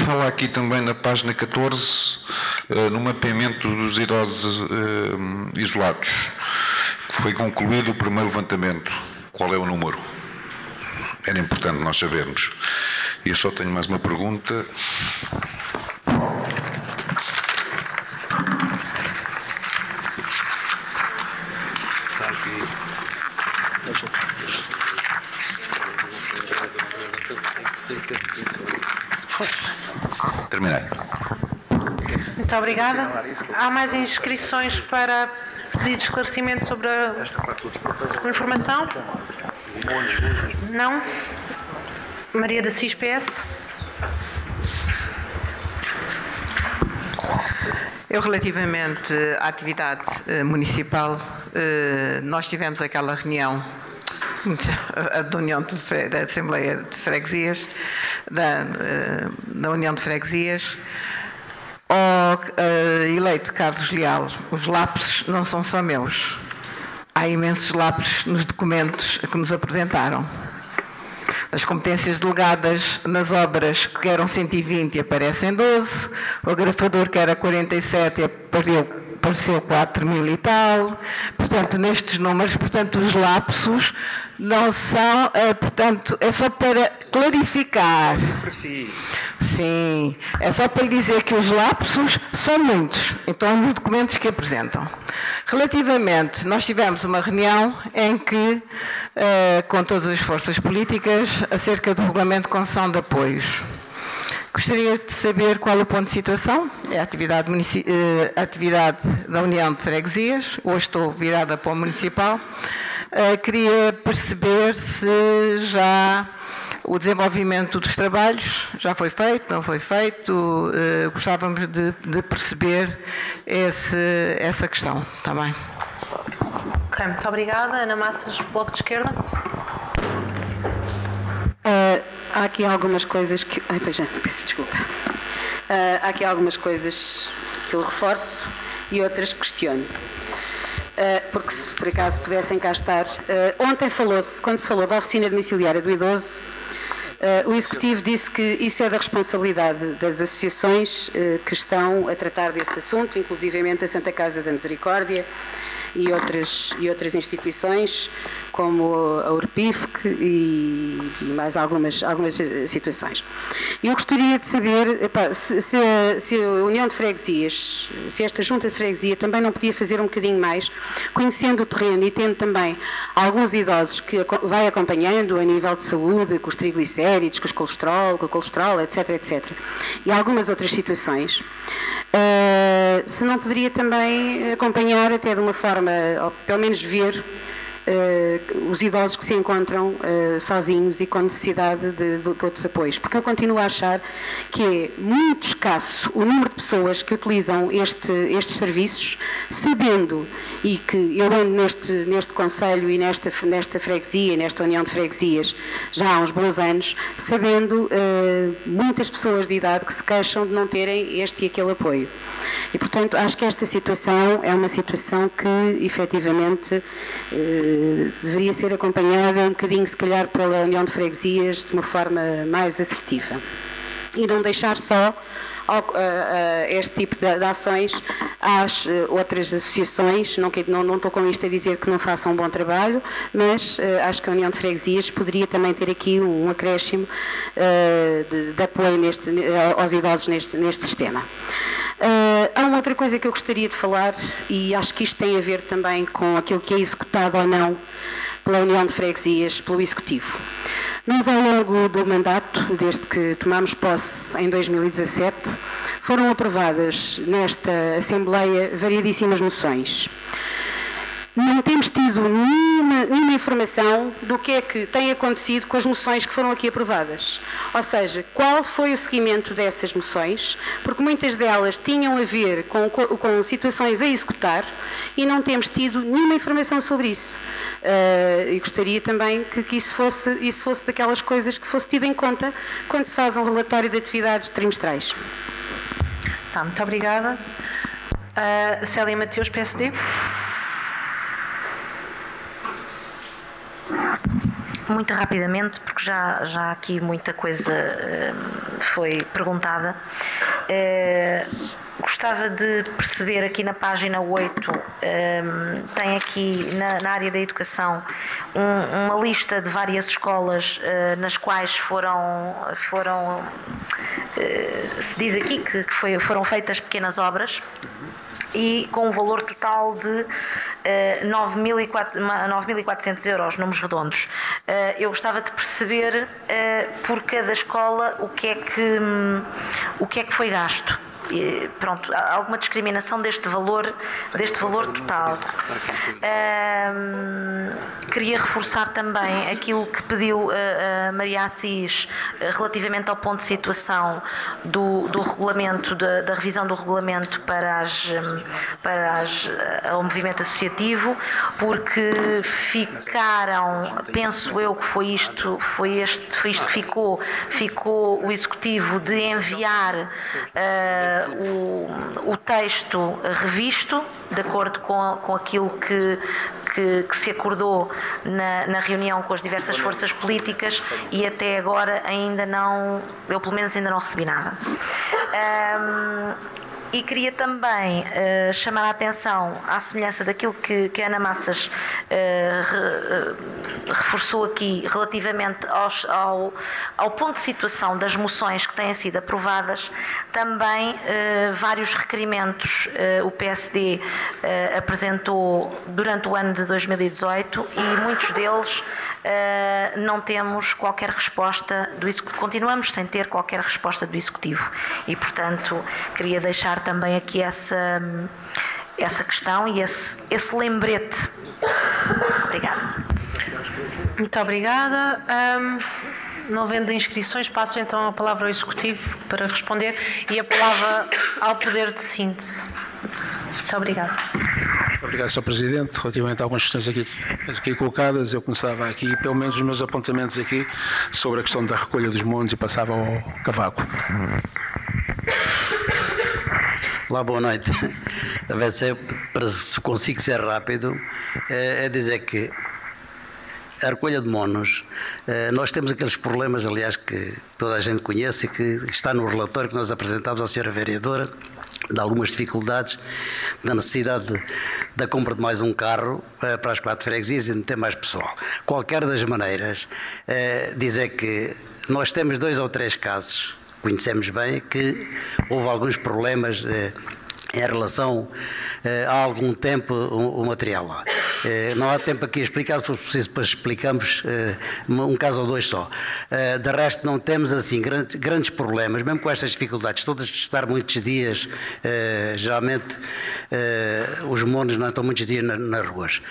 Fala aqui também na página 14, no mapeamento dos idosos isolados. Foi concluído o primeiro levantamento. Qual é o número? Era importante nós sabermos. E eu só tenho mais uma pergunta. Terminei.
Muito obrigada. Há mais inscrições para pedir esclarecimento sobre a informação? Não? Maria da Cis, PS.
Eu, relativamente à atividade municipal, nós tivemos aquela reunião da União da Assembleia de Freguesias, da União de Freguesias. Eleito Carlos Leal, os lapsos não são só meus. Há imensos lapsos nos documentos que nos apresentaram. As competências delegadas nas obras que eram 120 aparecem 12, o agrafador que era 47 apareceu 4.000 e tal. Portanto, nestes números, portanto, os lapsos não são, portanto, é só para clarificar. Sim, é só para lhe dizer que os lapsos são muitos, então nos documentos que apresentam. Relativamente, nós tivemos uma reunião em que, com todas as forças políticas, acerca do regulamento de concessão de apoios. Gostaria de saber qual é o ponto de situação, é a atividade da União de Freguesias, hoje estou virada para o municipal. Queria perceber se já o desenvolvimento dos trabalhos já foi feito, não foi feito, gostávamos de perceber essa questão, está bem?
Ok, muito obrigada. Ana Massas, Bloco de Esquerda.
Há aqui algumas coisas que... Ai, pois já, peço desculpa. Há aqui algumas coisas que eu reforço e outras questiono. Porque se por acaso pudessem cá estar... Ontem falou-se, quando se falou da oficina domiciliária do idoso, o Executivo disse que isso é da responsabilidade das associações que estão a tratar desse assunto, inclusivamente a Santa Casa da Misericórdia e outras instituições, como a URPIFC e mais algumas situações. Eu gostaria de saber se a União de Freguesias, se esta Junta de Freguesia também não podia fazer um bocadinho mais, conhecendo o terreno e tendo também alguns idosos que vai acompanhando a nível de saúde, com os triglicéridos, com o colesterol, etc, etc. E algumas outras situações. Se não poderia também acompanhar até de uma forma, ou pelo menos ver os idosos que se encontram sozinhos e com necessidade de outros apoios, porque eu continuo a achar que é muito escasso o número de pessoas que utilizam estes serviços, sabendo, e que eu ando neste concelho e nesta freguesia, nesta União de Freguesias, já há uns bons anos, sabendo muitas pessoas de idade que se queixam de não terem este e aquele apoio. E, portanto, acho que esta situação é uma situação que, efetivamente, deveria ser acompanhada um bocadinho, se calhar, pela União de Freguesias de uma forma mais assertiva. E não deixar só este tipo de ações às outras associações. Não estou com isto a dizer que não façam um bom trabalho, mas acho que a União de Freguesias poderia também ter aqui um acréscimo de apoio aos idosos neste sistema. Há uma outra coisa que eu gostaria de falar, e acho que isto tem a ver também com aquilo que é executado ou não pela União de Freguesias, pelo Executivo. Nós, ao longo do mandato, desde que tomámos posse em 2017, foram aprovadas nesta Assembleia variedíssimas moções. não temos tido nenhuma informação do que é que tem acontecido com as moções que foram aqui aprovadas. Ou seja, qual foi o seguimento dessas moções, porque muitas delas tinham a ver com situações a executar e não temos tido nenhuma informação sobre isso. E gostaria também que isso fosse daquelas coisas que fosse tido em conta quando se faz um relatório de atividades trimestrais.
Tá, muito obrigada. Célia Mateus, PSD.
Muito rapidamente, porque já aqui muita coisa foi perguntada. Gostava de perceber aqui na página 8, tem aqui na área da educação uma lista de várias escolas nas quais se diz aqui que foram feitas pequenas obras, e com um valor total de 9.400 euros, números redondos. Eu gostava de perceber por cada escola o que é que foi gasto. Pronto, há alguma discriminação deste valor total. Queria reforçar também aquilo que pediu a Maria Assis relativamente ao ponto de situação do regulamento, da revisão do regulamento ao movimento associativo, porque ficaram, penso eu que foi isto que ficou o Executivo de enviar o texto revisto, de acordo com aquilo que se acordou na reunião com as diversas forças políticas, e até agora eu pelo menos ainda não recebi nada. E queria também chamar a atenção, à semelhança daquilo que a Ana Massas reforçou aqui relativamente ao ponto de situação das moções que têm sido aprovadas, também vários requerimentos o PSD apresentou durante o ano de 2018, e muitos deles não temos qualquer resposta do Executivo, continuamos sem ter qualquer resposta do Executivo, e portanto queria deixar também aqui essa questão e esse lembrete. Obrigada.
Muito obrigada. Não havendo inscrições, passo então a palavra ao Executivo para responder e a palavra ao poder de síntese. Muito obrigada.
Obrigado, Sr. Presidente. Relativamente a algumas questões aqui colocadas, eu começava aqui, pelo menos os meus apontamentos aqui, sobre a questão da recolha dos montes, e passava ao Cavaco.
Olá, boa noite. Para se consigo ser rápido, é dizer que a recolha de monos, nós temos aqueles problemas, aliás, que toda a gente conhece e que está no relatório que nós apresentámos à Sra. Vereadora, de algumas dificuldades, da necessidade da compra de mais um carro para as 4 freguesias e de ter mais pessoal. Qualquer das maneiras, dizer que nós temos 2 ou 3 casos, conhecemos bem, que houve alguns problemas em relação há algum tempo o material lá. Não há tempo aqui a explicar, se for preciso depois explicamos um caso ou 2 só. De resto não temos assim grandes problemas, mesmo com estas dificuldades todas de estar muitos dias, geralmente os monos não estão muitos dias nas ruas.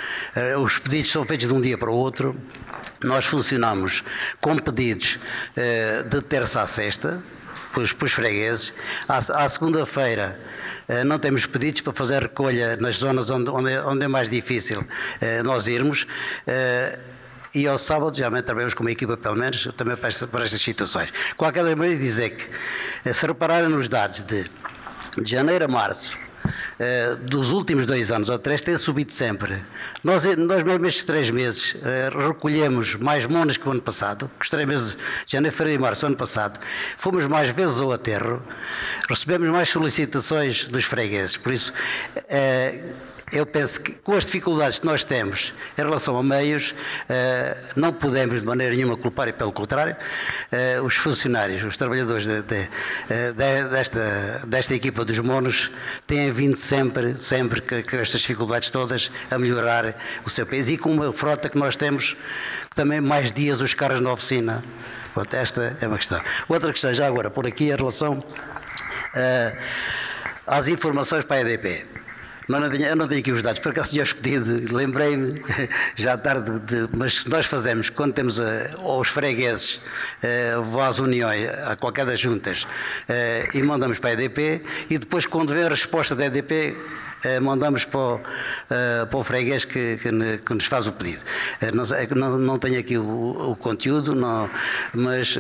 Os pedidos são feitos de um dia para o outro. Nós funcionamos com pedidos de terça à sexta, para os fregueses. À segunda-feira não temos pedidos para fazer recolha nas zonas onde é mais difícil nós irmos, e ao sábado já trabalhamos com uma equipa, pelo menos, também para estas situações. Qualquer maneira, dizer que, se repararem nos dados de janeiro a março, dos últimos 2 anos ou 3, tem subido sempre. Nós mesmo estes 3 meses recolhemos mais monos que o ano passado, que os 3 meses, janeiro, fevereiro e março do ano passado, fomos mais vezes ao aterro, recebemos mais solicitações dos fregueses, por isso eu penso que com as dificuldades que nós temos em relação a meios, não podemos de maneira nenhuma culpar, e pelo contrário, os funcionários, os trabalhadores desta equipa dos monos têm vindo sempre com estas dificuldades todas a melhorar o seu país, e com uma frota que nós temos também mais dias os carros na oficina. Pronto, esta é uma questão. Outra questão, já agora, por aqui, em relação às informações para a EDP. Eu não tenho aqui os dados, por acaso tinha os pedido, lembrei-me já tarde, mas nós fazemos, quando temos os fregueses, vão às uniões, a qualquer das juntas, e mandamos para a EDP, e depois quando vem a resposta da EDP, mandamos para o freguês que nos faz o pedido. Não tenho aqui o conteúdo, mas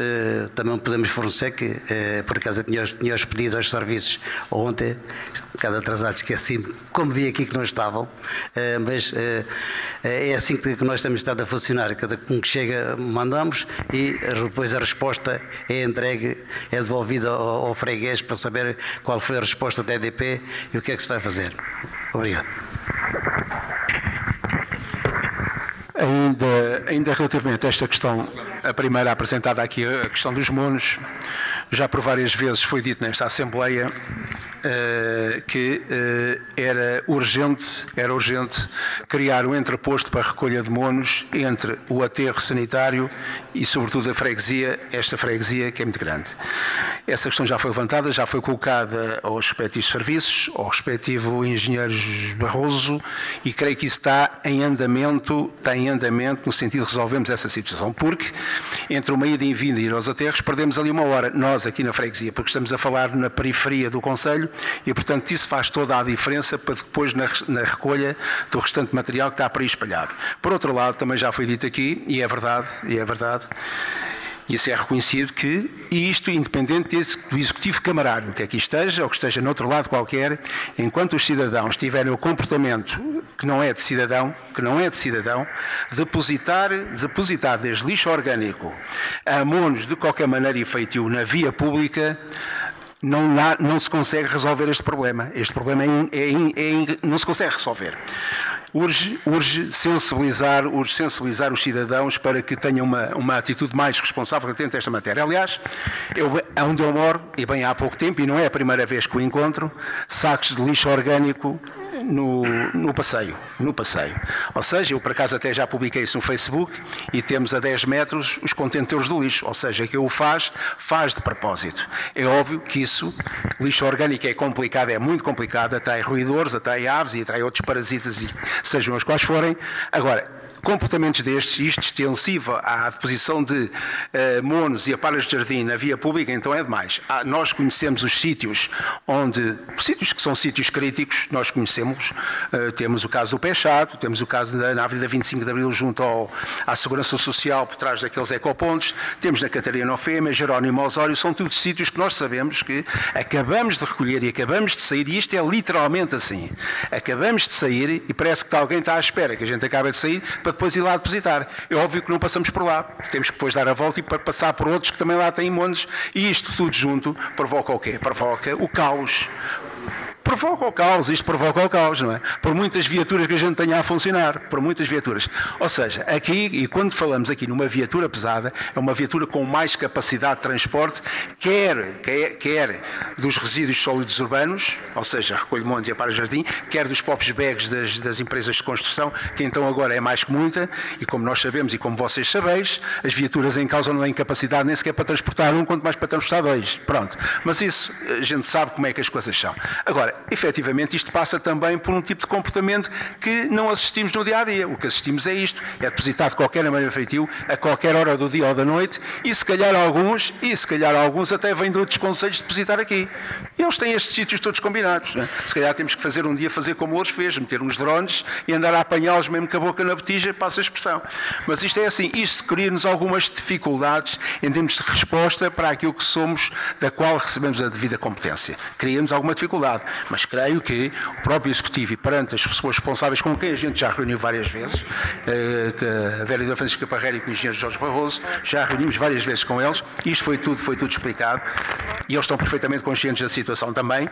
também podemos fornecer que, por acaso, tinha os pedidos aos serviços ontem, um bocado atrasado, esqueci-me, como vi aqui que não estavam, mas é assim que nós temos estado a funcionar. Cada um que chega, mandamos e depois a resposta é entregue, é devolvida ao freguês para saber qual foi a resposta da EDP e o que é que se vai fazer. Obrigado.
Ainda relativamente a esta questão, a primeira apresentada aqui, a questão dos monos, já por várias vezes foi dito nesta Assembleia que era urgente criar um entreposto para a recolha de monos entre o aterro sanitário e, sobretudo, a freguesia, esta freguesia que é muito grande. Essa questão já foi levantada, já foi colocada aos respectivos serviços, ao respectivo engenheiro Barroso, e creio que isso está em andamento no sentido de resolvermos essa situação, porque entre uma ida e vinda e ir aos aterros perdemos ali uma hora, nós aqui na freguesia, porque estamos a falar na periferia do concelho e, portanto, isso faz toda a diferença para depois na recolha do restante material que está por aí espalhado. Por outro lado, também já foi dito aqui, e é verdade, e isso é reconhecido que, e isto independente do executivo camarário, que aqui esteja ou que esteja noutro lado qualquer, enquanto os cidadãos tiverem o comportamento que não é de cidadão, depositar desde lixo orgânico a monos de qualquer maneira e feitio na via pública, não se consegue resolver este problema. Este problema não se consegue resolver. Urge sensibilizar os cidadãos para que tenham uma atitude mais responsável atento a esta matéria. Aliás, onde eu moro, e bem há pouco tempo, e não é a primeira vez que o encontro, sacos de lixo orgânico no passeio. Ou seja, eu por acaso até já publiquei isso no Facebook, e temos a 10 metros os contentores do lixo, ou seja, que o faz de propósito. É óbvio que isso, lixo orgânico é complicado, é muito complicado, atrai roedores, atrai aves e atrai outros parasitas, e sejam os quais forem. Agora, comportamentos destes, isto extensivo à deposição de monos e aparelhos de jardim na via pública, então é demais. Nós conhecemos os sítios que são sítios críticos, nós conhecemos, temos o caso do Peixado, temos o caso na Avenida 25 de Abril junto à Segurança Social, por trás daqueles ecopontos, temos na Catarina Ofema, Jerónimo Osório, são todos sítios que nós sabemos que acabamos de recolher e acabamos de sair, e isto é literalmente assim, acabamos de sair e parece que alguém está à espera que a gente acabe de sair para depois ir lá depositar. É óbvio que não passamos por lá. Temos que depois dar a volta e para passar por outros que também lá têm montes. E isto tudo junto provoca o quê? Provoca o caos. Isto provoca o caos, não é? Por muitas viaturas que a gente tenha a funcionar, por muitas viaturas. Ou seja, aqui, e quando falamos aqui numa viatura pesada, é uma viatura com mais capacidade de transporte, quer dos resíduos sólidos urbanos, ou seja, recolho montes e aparelhos de jardim, quer dos próprios bags das empresas de construção, que então agora é mais que muita, e como nós sabemos e como vocês sabeis, as viaturas em causa não têm capacidade nem sequer para transportar um, quanto mais para transportar dois. Pronto. Mas isso, a gente sabe como é que as coisas são. Agora, efetivamente, isto passa também por um tipo de comportamento que não assistimos no dia-a-dia. O que assistimos é isto, é depositar de qualquer maneira feitio, a qualquer hora do dia ou da noite, e se calhar alguns até vêm de outros concelhos depositar aqui. Eles têm estes sítios todos combinados. Não é? Se calhar temos que fazer um dia como outros fez, meter uns drones e andar a apanhá-los mesmo com a boca na botija, passa a expressão. Mas isto é assim, isto cria-nos algumas dificuldades em termos de resposta para aquilo que somos, da qual recebemos a devida competência. Cria-nos alguma dificuldade. Mas creio que o próprio Executivo e perante as pessoas responsáveis com quem a gente já reuniu várias vezes, a vereadora Francisca Parreira e o engenheiro Jorge Barroso, já reunimos várias vezes com eles, isto foi tudo explicado, e eles estão perfeitamente conscientes da situação também,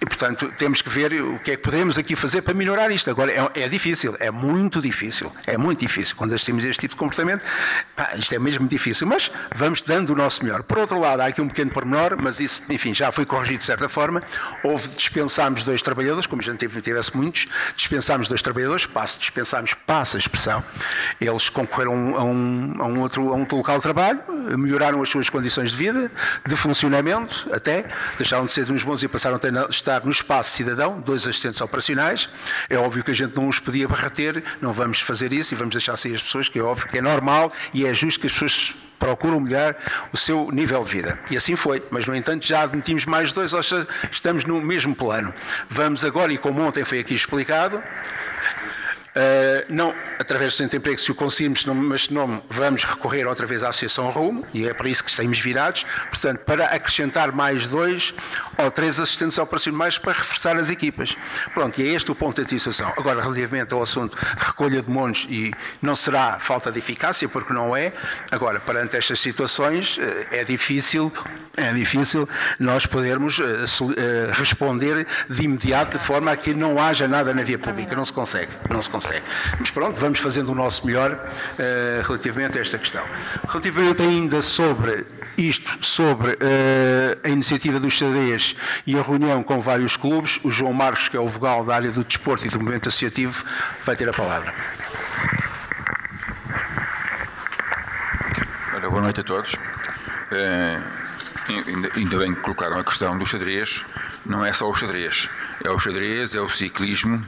e portanto temos que ver o que é que podemos aqui fazer para melhorar isto. Agora é difícil, é muito difícil, quando assistimos a este tipo de comportamento, isto é mesmo difícil, mas vamos dando o nosso melhor. Por outro lado, há aqui um pequeno pormenor, mas isso, enfim, já foi corrigido de certa forma, dispensámos 2 trabalhadores, como já tivesse muitos, dispensámos 2 trabalhadores, passa a expressão, eles concorreram a um outro local de trabalho, melhoraram as suas condições de vida, de funcionamento, pronto, até deixaram de ser nos bons e passaram a estar no espaço cidadão, 2 assistentes operacionais. É óbvio que a gente não os podia barreter, não vamos fazer isso e vamos deixar sair as pessoas, que é óbvio que é normal e é justo que as pessoas procuram melhorar o seu nível de vida. E assim foi, mas no entanto já admitimos mais 2, ou seja, estamos no mesmo plano. Vamos agora, e como ontem foi aqui explicado, não através do Centro de Emprego, se o conseguirmos, mas se não, vamos recorrer outra vez à Associação Rumo, e é para isso que estamos virados, portanto, para acrescentar mais 2 ou 3 assistentes operacionais para reforçar as equipas. Pronto, e é este o ponto de situação. Agora, relativamente ao assunto de recolha de monos, e não será falta de eficácia, porque não é, agora, perante estas situações, é difícil nós podermos responder de imediato, de forma a que não haja nada na via pública, não se consegue. Mas pronto, vamos fazendo o nosso melhor relativamente a esta questão. Relativamente ainda sobre isto, sobre a iniciativa dos xadrez e a reunião com vários clubes, o João Marcos, que é o vogal da área do desporto e do movimento associativo, vai ter a palavra.
Ora, boa noite a todos. Ainda bem que colocaram a questão do xadrez. Não é só o xadrez. É o xadrez, é o ciclismo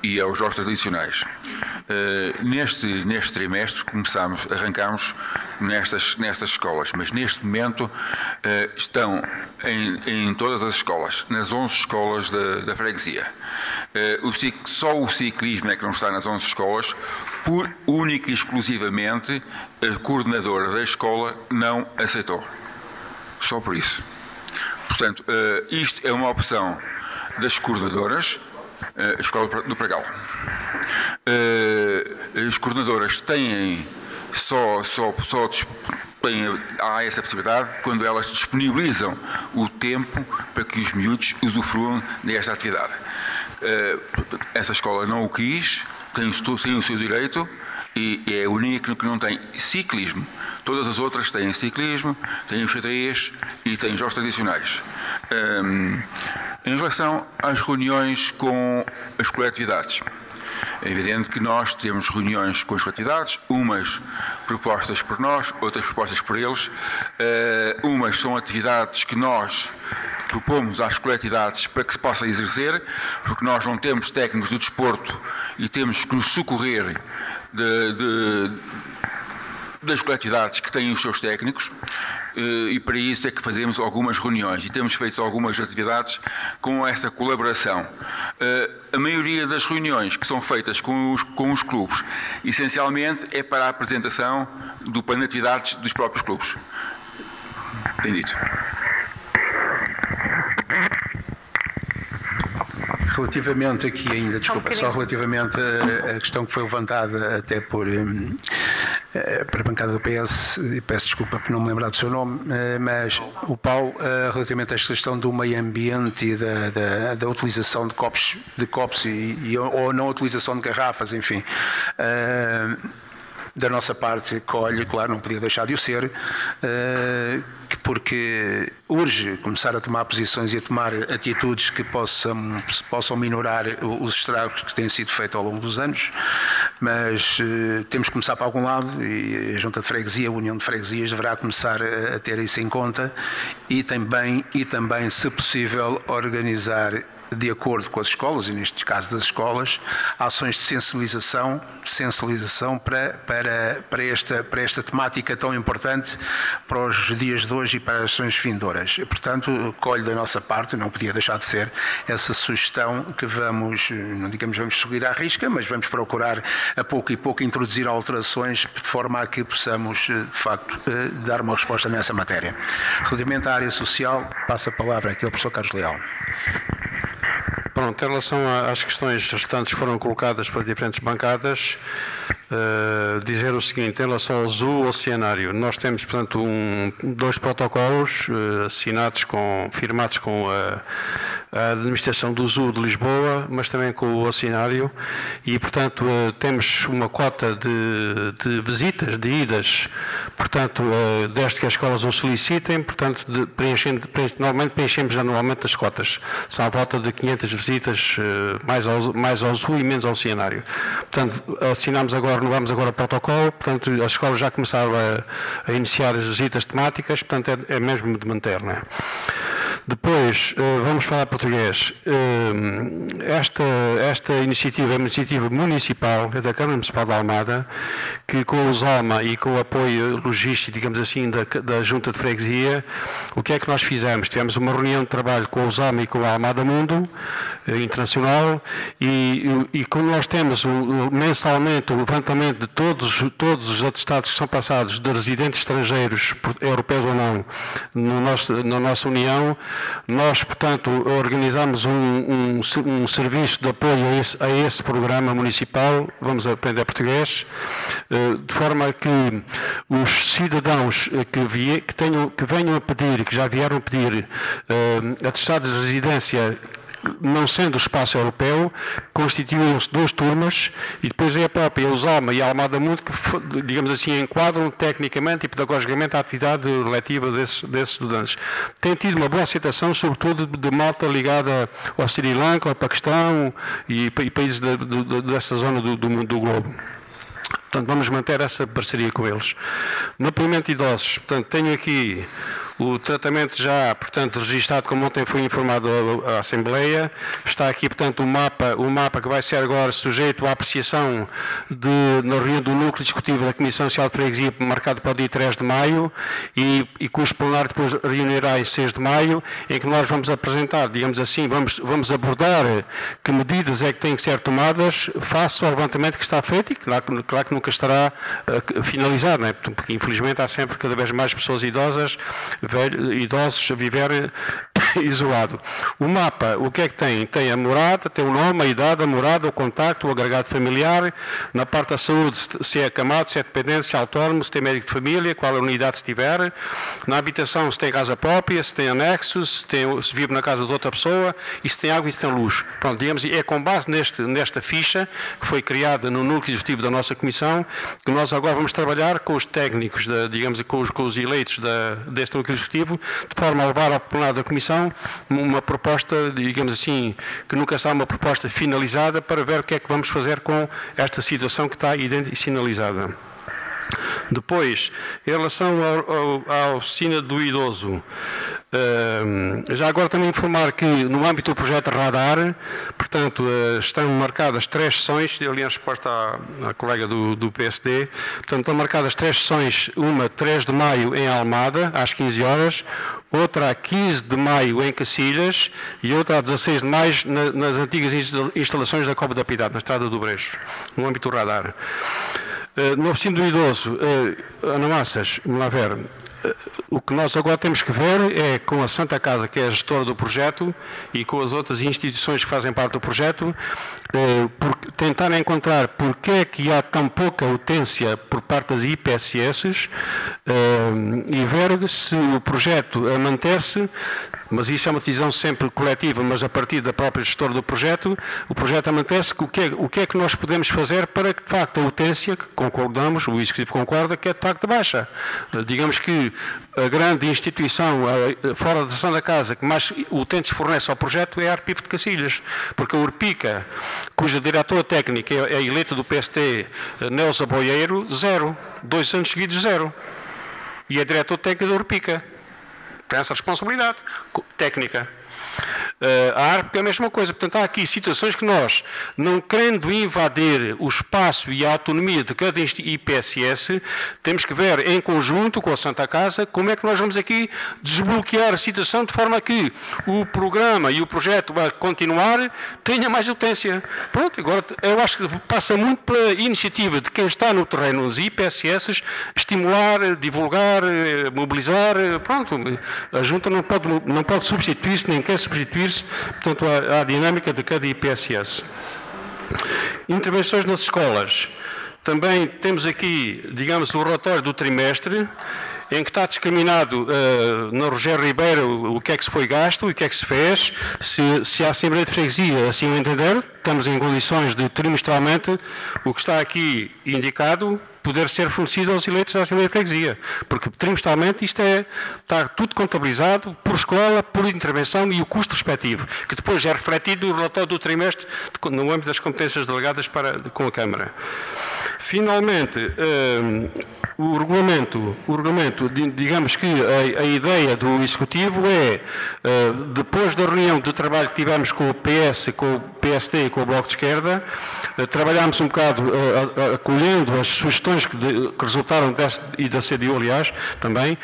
e aos jogos tradicionais. Neste trimestre arrancámos nestas escolas, mas neste momento estão em todas as escolas, nas 11 escolas da freguesia. Só o ciclismo é que não está nas 11 escolas, única e exclusivamente a coordenadora da escola não aceitou. Só por isso. Portanto, isto é uma opção das coordenadoras. A Escola do Pragal. As coordenadoras têm há essa possibilidade quando elas disponibilizam o tempo para que os miúdos usufruam desta atividade. Essa escola não o quis, tem o seu direito e é a única que não tem ciclismo. Todas as outras têm ciclismo, têm o xadrez e têm jogos tradicionais. Em relação às reuniões com as coletividades, é evidente que nós temos reuniões com as coletividades, umas propostas por nós, outras propostas por eles. Umas são atividades que nós propomos às coletividades para que se possa exercer, porque nós não temos técnicos do desporto e temos que nos socorrer das coletividades que têm os seus técnicos, e para isso é que fazemos algumas reuniões e temos feito algumas atividades com essa colaboração. A maioria das reuniões que são feitas com os clubes, essencialmente é para a apresentação do plano de atividades dos próprios clubes. Tem dito.
Relativamente aqui ainda, desculpa, só relativamente à questão que foi levantada até para a bancada do PS, e peço desculpa por não me lembrar do seu nome, mas o Paulo, relativamente a esta questão do meio ambiente e da utilização de copos ou não utilização de garrafas, enfim. Da nossa parte, colhe, claro, não podia deixar de o ser, porque urge começar a tomar posições e a tomar atitudes que possam minorar os estragos que têm sido feitos ao longo dos anos, mas temos que começar para algum lado e a Junta de Freguesia, a União de Freguesias, deverá começar a ter isso em conta e também, se possível, organizar, de acordo com as escolas, e neste caso das escolas, ações de sensibilização para esta temática tão importante para os dias de hoje e para as ações vindouras. Portanto, colho da nossa parte, não podia deixar de ser, essa sugestão que vamos seguir à risca, mas vamos procurar a pouco e pouco introduzir alterações de forma a que possamos, de facto, dar uma resposta nessa matéria. Relativamente à área social, passo a palavra aqui ao professor Carlos Leal.
Pronto, em relação às questões restantes que foram colocadas para diferentes bancadas, dizer o seguinte, em relação ao azul oceanário, nós temos, portanto, 2 protocolos firmados com a administração do Zoo de Lisboa, mas também com o Oceanário, e, portanto, temos uma cota de visitas, de idas, portanto, desde que as escolas o solicitem, portanto, normalmente preenchemos anualmente as cotas. São à volta de 500 visitas, mais ao Zoo e menos ao Oceanário. Portanto, renovamos agora o protocolo, portanto, as escolas já começaram a iniciar as visitas temáticas, portanto, é mesmo de manter, não é? Depois, vamos falar português. Esta iniciativa é uma iniciativa municipal, é da Câmara Municipal de Almada, que com o ZALMA e com o apoio logístico, digamos assim, da Junta de Freguesia, o que é que nós fizemos? Tivemos uma reunião de trabalho com o ZALMA e com a Almada Mundo Internacional, e como nós temos mensalmente o levantamento de todos os atestados que são passados de residentes estrangeiros, europeus ou não, na nossa União, nós, portanto, organizamos um serviço de apoio a esse programa municipal, vamos aprender português, de forma que os cidadãos que venham a pedir, que já vieram a pedir atestados de residência, não sendo o espaço europeu, constituíam-se 2 turmas, e depois é a própria Uzalma e a Almada Mundo que, digamos assim, enquadram tecnicamente e pedagogicamente a atividade letiva desses estudantes. Tem tido uma boa aceitação, sobretudo de malta ligada ao Sri Lanka, ao Paquistão e países dessa zona do globo. Portanto, vamos manter essa parceria com eles. No apoiamento de idosos, portanto, tenho aqui o tratamento já, portanto, registado, como ontem foi informado à Assembleia. Está aqui, portanto, o mapa que vai ser agora sujeito à apreciação na reunião do Núcleo Executivo da Comissão Social de Freguesia, marcado para o dia 3 de maio, e cujo plenário depois reunirá em 6 de maio, em que nós vamos apresentar, digamos assim, vamos abordar que medidas é que têm que ser tomadas face ao levantamento que está feito, e claro que nunca estará finalizado, não é? Porque infelizmente há sempre cada vez mais pessoas idosos a viverem isolado. O mapa, o que é que tem? Tem a morada, tem o nome, a idade, a morada, o contacto, o agregado familiar. Na parte da saúde, se é acamado, se é dependente, se é autónomo, se tem médico de família, qual a unidade se tiver. Na habitação, se tem casa própria, se tem anexos, se vive na casa de outra pessoa, e se tem água e se tem luz. Pronto, digamos, é com base nesta ficha que foi criada no núcleo executivo da nossa comissão, que nós agora vamos trabalhar com os técnicos, digamos, com os eleitos deste núcleo executivo, de forma a levar ao plenário da comissão uma proposta, digamos assim, que nunca será uma proposta finalizada, para ver o que é que vamos fazer com esta situação que está sinalizada. Depois, em relação à oficina do idoso, já agora também informar que no âmbito do projeto Radar, portanto, estão marcadas 3 sessões, eu li a resposta à colega do PSD, portanto, estão marcadas 3 sessões, uma 3 de maio em Almada, às 15 horas, outra a 15 de maio em Cacilhas e outra a 16 de maio nas antigas instalações da Cova da Piedade, na Estrada do Brejo, no âmbito do Radar. No oficina do idoso, Ana Massas, vamos lá ver, o que nós agora temos que ver é com a Santa Casa, que é a gestora do projeto, e com as outras instituições que fazem parte do projeto, tentar encontrar porque é que há tão pouca utência por parte das IPSS, e ver se o projeto a manter-se, mas isso é uma decisão sempre coletiva, mas a partir da própria gestora do projeto, o projeto a manter-se, o que é que nós podemos fazer para que, de facto, a utência, que concordamos, o Executivo concorda, que é de facto baixa. Digamos que a grande instituição fora da Santa Casa que mais utentes fornece ao projeto é a Arpipe de Cacilhas, porque a Urpica, cuja diretora técnica é eleita do PST, Neuza Boieiro, 0. 2 anos seguidos, 0. E a diretora técnica da Urpica. Tem essa responsabilidade técnica. A ARP é a mesma coisa. Portanto, há aqui situações que nós, não querendo invadir o espaço e a autonomia de cada IPSS, temos que ver em conjunto com a Santa Casa como é que nós vamos aqui desbloquear a situação de forma que o programa e o projeto vai continuar, tenha mais utência. Pronto, agora eu acho que passa muito pela iniciativa de quem está no terreno, os IPSS, estimular, divulgar, mobilizar. Pronto, a Junta não pode substituir-se, nem quer substituir-se, portanto, à dinâmica de cada IPSS. Intervenções nas escolas. Também temos aqui, digamos, o relatório do trimestre, em que está discriminado na Rogério Ribeiro o que é que se foi gasto, o que é que se fez, se a Assembleia de Freguesia assim o entender, estamos em condições de trimestralmente o que está aqui indicado poder ser fornecido aos eleitos da Assembleia de Freguesia, porque trimestralmente isto está tudo contabilizado por escola, por intervenção e o custo respectivo, que depois é refletido no relatório do trimestre no âmbito das competências delegadas com a Câmara. Finalmente, o regulamento, digamos que a ideia do Executivo é, depois da reunião de trabalho que tivemos com o PS, com o PSD e com o Bloco de Esquerda, trabalhámos um bocado acolhendo as sugestões que resultaram e da CDU, aliás, também,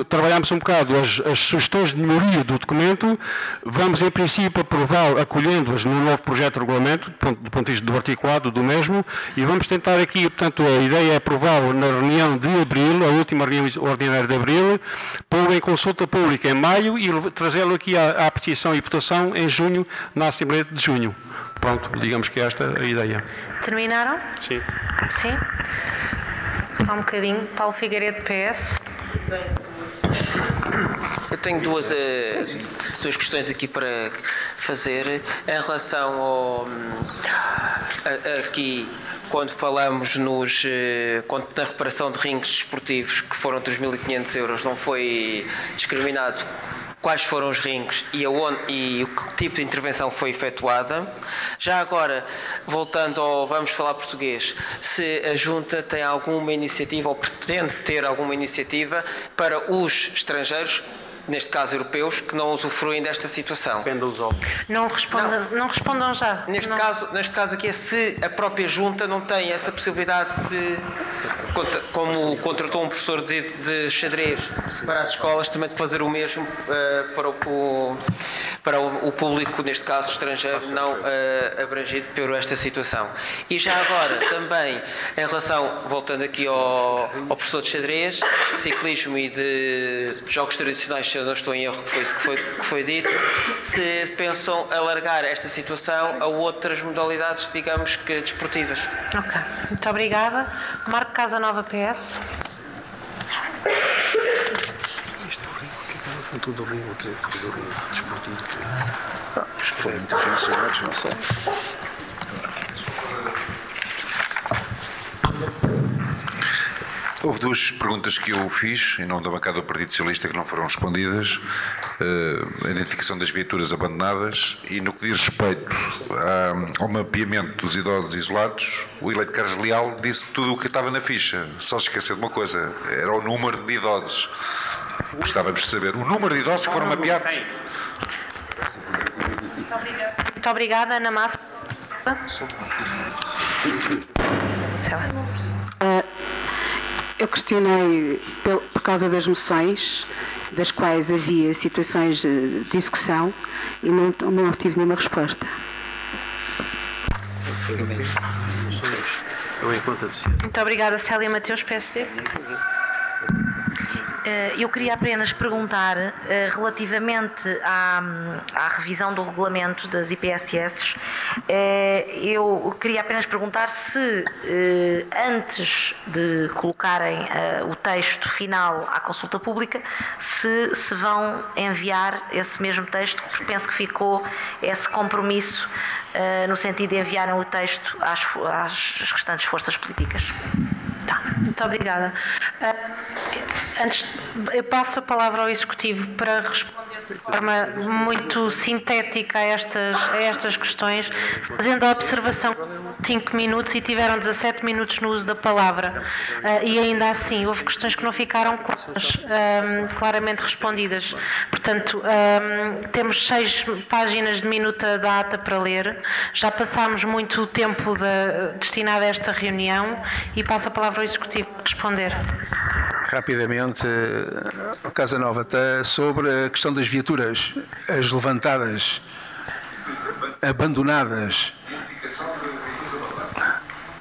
trabalhámos um bocado as sugestões de melhoria do documento, vamos em princípio aprová-lo, acolhendo-as no novo projeto de regulamento, do ponto de vista do articulado do mesmo, e vamos tentar aqui, portanto, a ideia é aprová-lo na reunião de abril, a última reunião ordinária de abril, pô-lo em consulta pública em maio e trazê-lo aqui à apreciação e votação em junho, na Assembleia de junho. Pronto, digamos que esta é a ideia.
Terminaram?
Sim.
Sim? Só um bocadinho. Paulo Figueiredo, PS.
Eu tenho duas questões aqui para fazer em relação aqui quando falamos na reparação de rings desportivos que foram 3.500 euros, não foi discriminado quais foram os rings e o que tipo de intervenção foi efetuada. Já agora, voltando ao vamos falar português, se a Junta tem alguma iniciativa ou pretende ter alguma iniciativa para os estrangeiros, neste caso europeus, que não usufruem desta situação.
Não respondam já.
Neste caso aqui é se a própria Junta não tem essa possibilidade de, como contratou um professor de xadrez para as escolas, também de fazer o mesmo para o público, neste caso estrangeiro, não abrangido por esta situação. E já agora, também, em relação, voltando aqui ao professor de xadrez, ciclismo e de jogos tradicionais, se eu não estou em erro, que foi isso que foi dito, se pensam alargar esta situação a outras modalidades, digamos que desportivas.
Ok, muito obrigada. Marco Casanova, PS.
Tudo bem, vou ter que ver o desportivo. Acho que foram intervencionados, não sei.
Houve duas perguntas que eu fiz, em nome da bancada do Partido Socialista, que não foram respondidas. A identificação das viaturas abandonadas e, no que diz respeito ao mapeamento dos idosos isolados, o eleito Carlos Leal disse tudo o que estava na ficha. Só se esqueceu de uma coisa, era o número de idosos. Gostávamos de saber o número de idosos que foram mapeados.
Muito obrigada, Ana Massa.
Eu questionei por causa das moções, das quais havia situações de discussão e não obtive nenhuma resposta.
Muito obrigada, Célia Mateus, PSD.
Eu queria apenas perguntar, relativamente à revisão do regulamento das IPSS, eu queria apenas perguntar se, antes de colocarem o texto final à consulta pública, se vão enviar esse mesmo texto, porque penso que ficou esse compromisso no sentido de enviarem o texto às restantes forças políticas.
Tá, muito obrigada. Antes, eu passo a palavra ao Executivo para responder de forma muito sintética a estas questões, fazendo a observação de 5 minutos e tiveram 17 minutos no uso da palavra. E ainda assim, houve questões que não ficaram claramente respondidas. Portanto, temos 6 páginas de minuta da ata para ler. Já passámos muito tempo destinado a esta reunião e passo a palavra ao Executivo para responder.
Rapidamente, Casanova, sobre a questão das viaturas, as levantadas, abandonadas.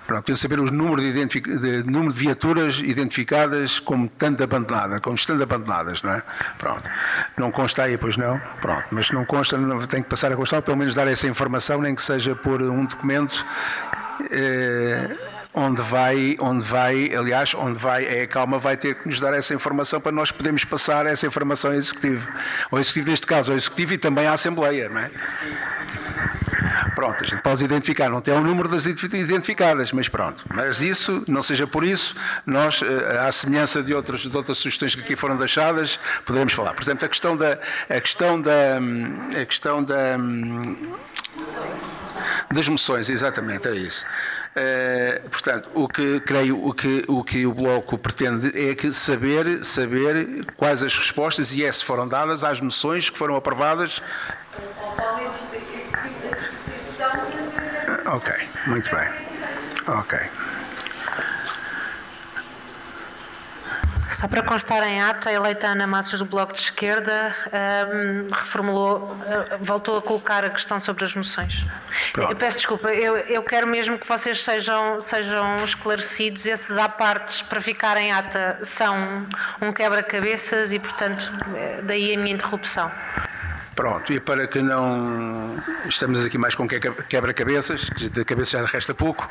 Pronto, quero saber o número de viaturas identificadas como estando abandonadas, não é? Pronto. Não consta aí, pois não? Pronto. Mas se não consta, tem que passar a constar, pelo menos dar essa informação, nem que seja por um documento onde vai, é a Calma vai ter que nos dar essa informação para nós podermos passar essa informação ao Executivo. Ao Executivo, neste caso, ao Executivo e também à Assembleia, não é? Pronto, a gente pode identificar, não tem o número das identificadas, mas pronto. Mas isso, não seja por isso, nós, à semelhança de outras sugestões que aqui foram deixadas, poderemos falar. Portanto, a questão das moções, exatamente, é isso. Portanto, o que o Bloco pretende é que saber quais as respostas e se foram dadas às moções que foram aprovadas. Ok, muito bem. Ok.
Só para constar em ata, a eleita Ana Massas do Bloco de Esquerda reformulou, voltou a colocar a questão sobre as moções. Eu peço desculpa, eu quero mesmo que vocês sejam esclarecidos. Esses à partes, para ficar em ata, são um quebra-cabeças e, portanto, daí a minha interrupção.
Pronto, e para que não... Estamos aqui mais com quebra-cabeças, de cabeça já resta pouco,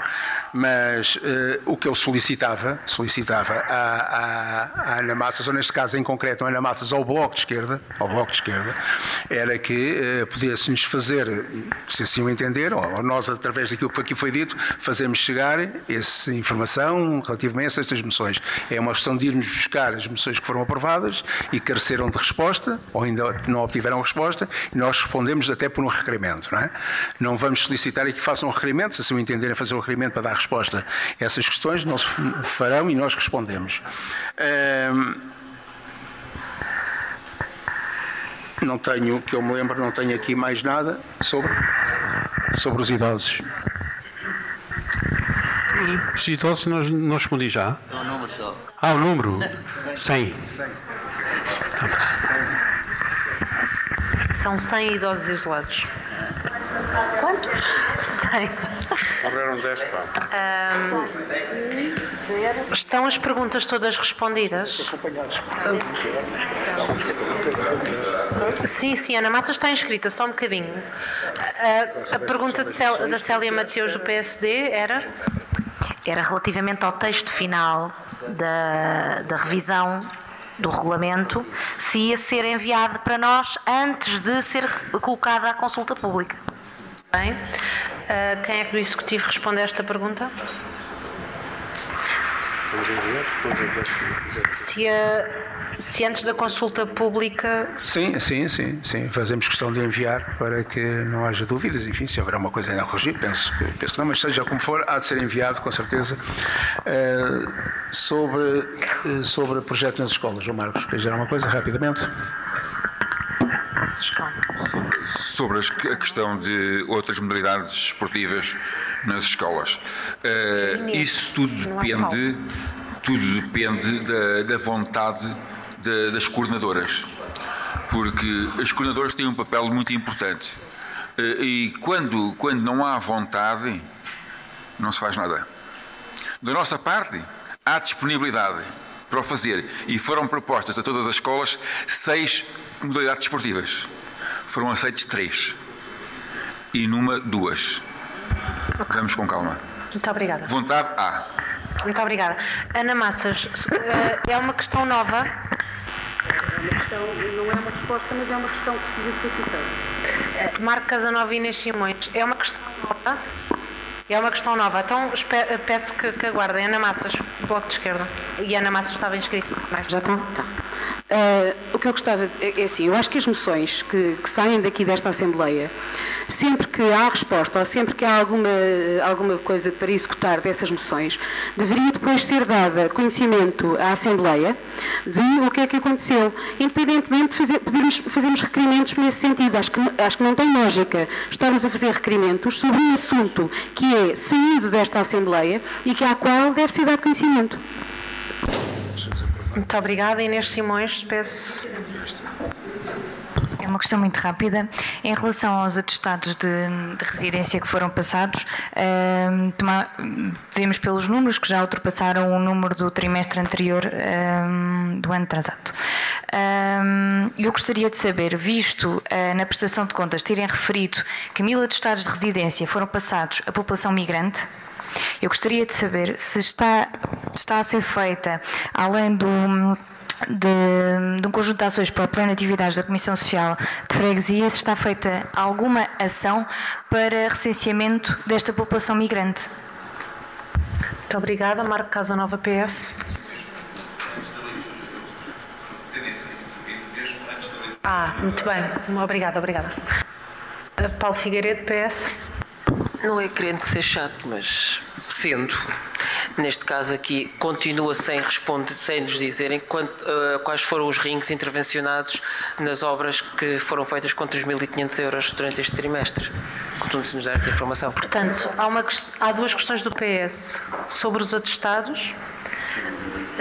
mas o que eu solicitava à Ana Massas, ou neste caso em concreto a Ana Massas ao Bloco de Esquerda, era que pudesse-nos fazer, se assim o entender, ou nós, através daquilo que aqui foi dito, fazemos chegar essa informação relativamente a estas moções. É uma questão de irmos buscar as moções que foram aprovadas e careceram de resposta, ou ainda não obtiveram resposta, e nós respondemos até por um requerimento, não é? Não vamos solicitar que façam um requerimento, se assim o entenderem fazer um requerimento para dar resposta a essas questões, não se farão e nós respondemos. Não tenho, que eu me lembro, não tenho aqui mais nada sobre os idosos.
Os idosos não respondi já?
O número só.
O número? 100.
São 100 idosos isolados.
Quantos?
100.
Morreram 10, pá.
Estão as perguntas todas respondidas? Sim, Ana Massas está inscrita, só um bocadinho. A pergunta da Célia Mateus do PSD era?
Era relativamente ao texto final da revisão do regulamento, se ia ser enviado para nós antes de ser colocada à consulta pública.
Bem, quem é que do Executivo responde a esta pergunta? Se antes da consulta pública...
Sim. Fazemos questão de enviar para que não haja dúvidas. Enfim, se houver uma coisa ainda a corrigir, penso que não, mas seja como for, há de ser enviado, com certeza, sobre o projeto nas escolas. João Marcos, queres dizer alguma coisa, rapidamente?
Sobre a questão de outras modalidades esportivas nas escolas. Isso tudo depende da vontade das coordenadoras, porque as coordenadoras têm um papel muito importante e quando não há vontade, não se faz nada. Da nossa parte, há disponibilidade para o fazer e foram propostas a todas as escolas 6 modalidades esportivas. Foram aceites 3 e 2. Vamos com calma.
Muito obrigada.
Vontade há.
Muito obrigada. Ana Massas, é uma questão nova?
Não é uma resposta, mas é uma questão que precisa de ser colocada.
Marco Casanova e Inês Simões, é uma questão nova? É uma questão nova. Então peço que aguardem. Ana Massas, Bloco de Esquerda. E Ana Massas estava inscrita.
Já está? Está. O que eu gostava é assim, eu acho que as moções que saem daqui desta Assembleia, sempre que há resposta ou sempre que há alguma coisa para executar dessas moções, deveria depois ser dada conhecimento à Assembleia de o que é que aconteceu, independentemente de fazermos requerimentos nesse sentido. Acho que não tem lógica estarmos a fazer requerimentos sobre um assunto que é saído desta Assembleia e à qual deve ser dado conhecimento.
Muito obrigada. Inês Simões, peço.
É uma questão muito rápida. Em relação aos atestados de residência que foram passados, vemos pelos números que já ultrapassaram o número do trimestre anterior do ano atrasado. Eu gostaria de saber, visto na prestação de contas terem referido que 1000 atestados de residência foram passados à população migrante, Eu gostaria de saber se está a ser feita, além de um conjunto de ações para o plano de atividades da Comissão Social de Freguesia, se está feita alguma ação para recenseamento desta população migrante.
Muito obrigada. Marco Casanova, PS. Muito bem. Obrigada. Paulo Figueiredo, PS.
Não é querendo ser chato, mas sendo, neste caso aqui, continua sem responder, sem nos dizerem quais foram os rings intervencionados nas obras que foram feitas com 3.500 euros durante este trimestre. Continua-se nos dar esta informação.
Portanto, há duas questões do PS sobre os atestados,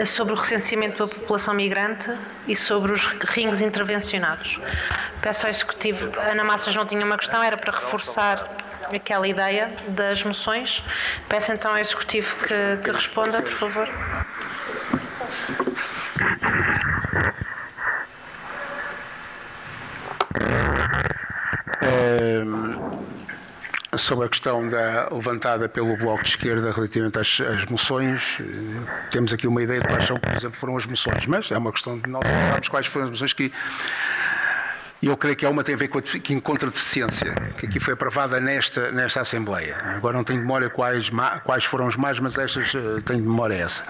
sobre o recenseamento da população migrante e sobre os rings intervencionados. Peço ao Executivo, a Ana Massas não tinha uma questão, era para reforçar aquela ideia das moções. Peço então ao Executivo que responda, por favor.
Sobre a questão levantada pelo Bloco de Esquerda relativamente às moções, temos aqui uma ideia de quais são, por exemplo, foram as moções, mas é uma questão de nós sabermos quais foram as moções que... Eu creio que há uma que tem a ver com a deficiência, que aqui foi aprovada nesta Assembleia. Agora não tenho memória quais foram os mais, mas estas tenho memória essa.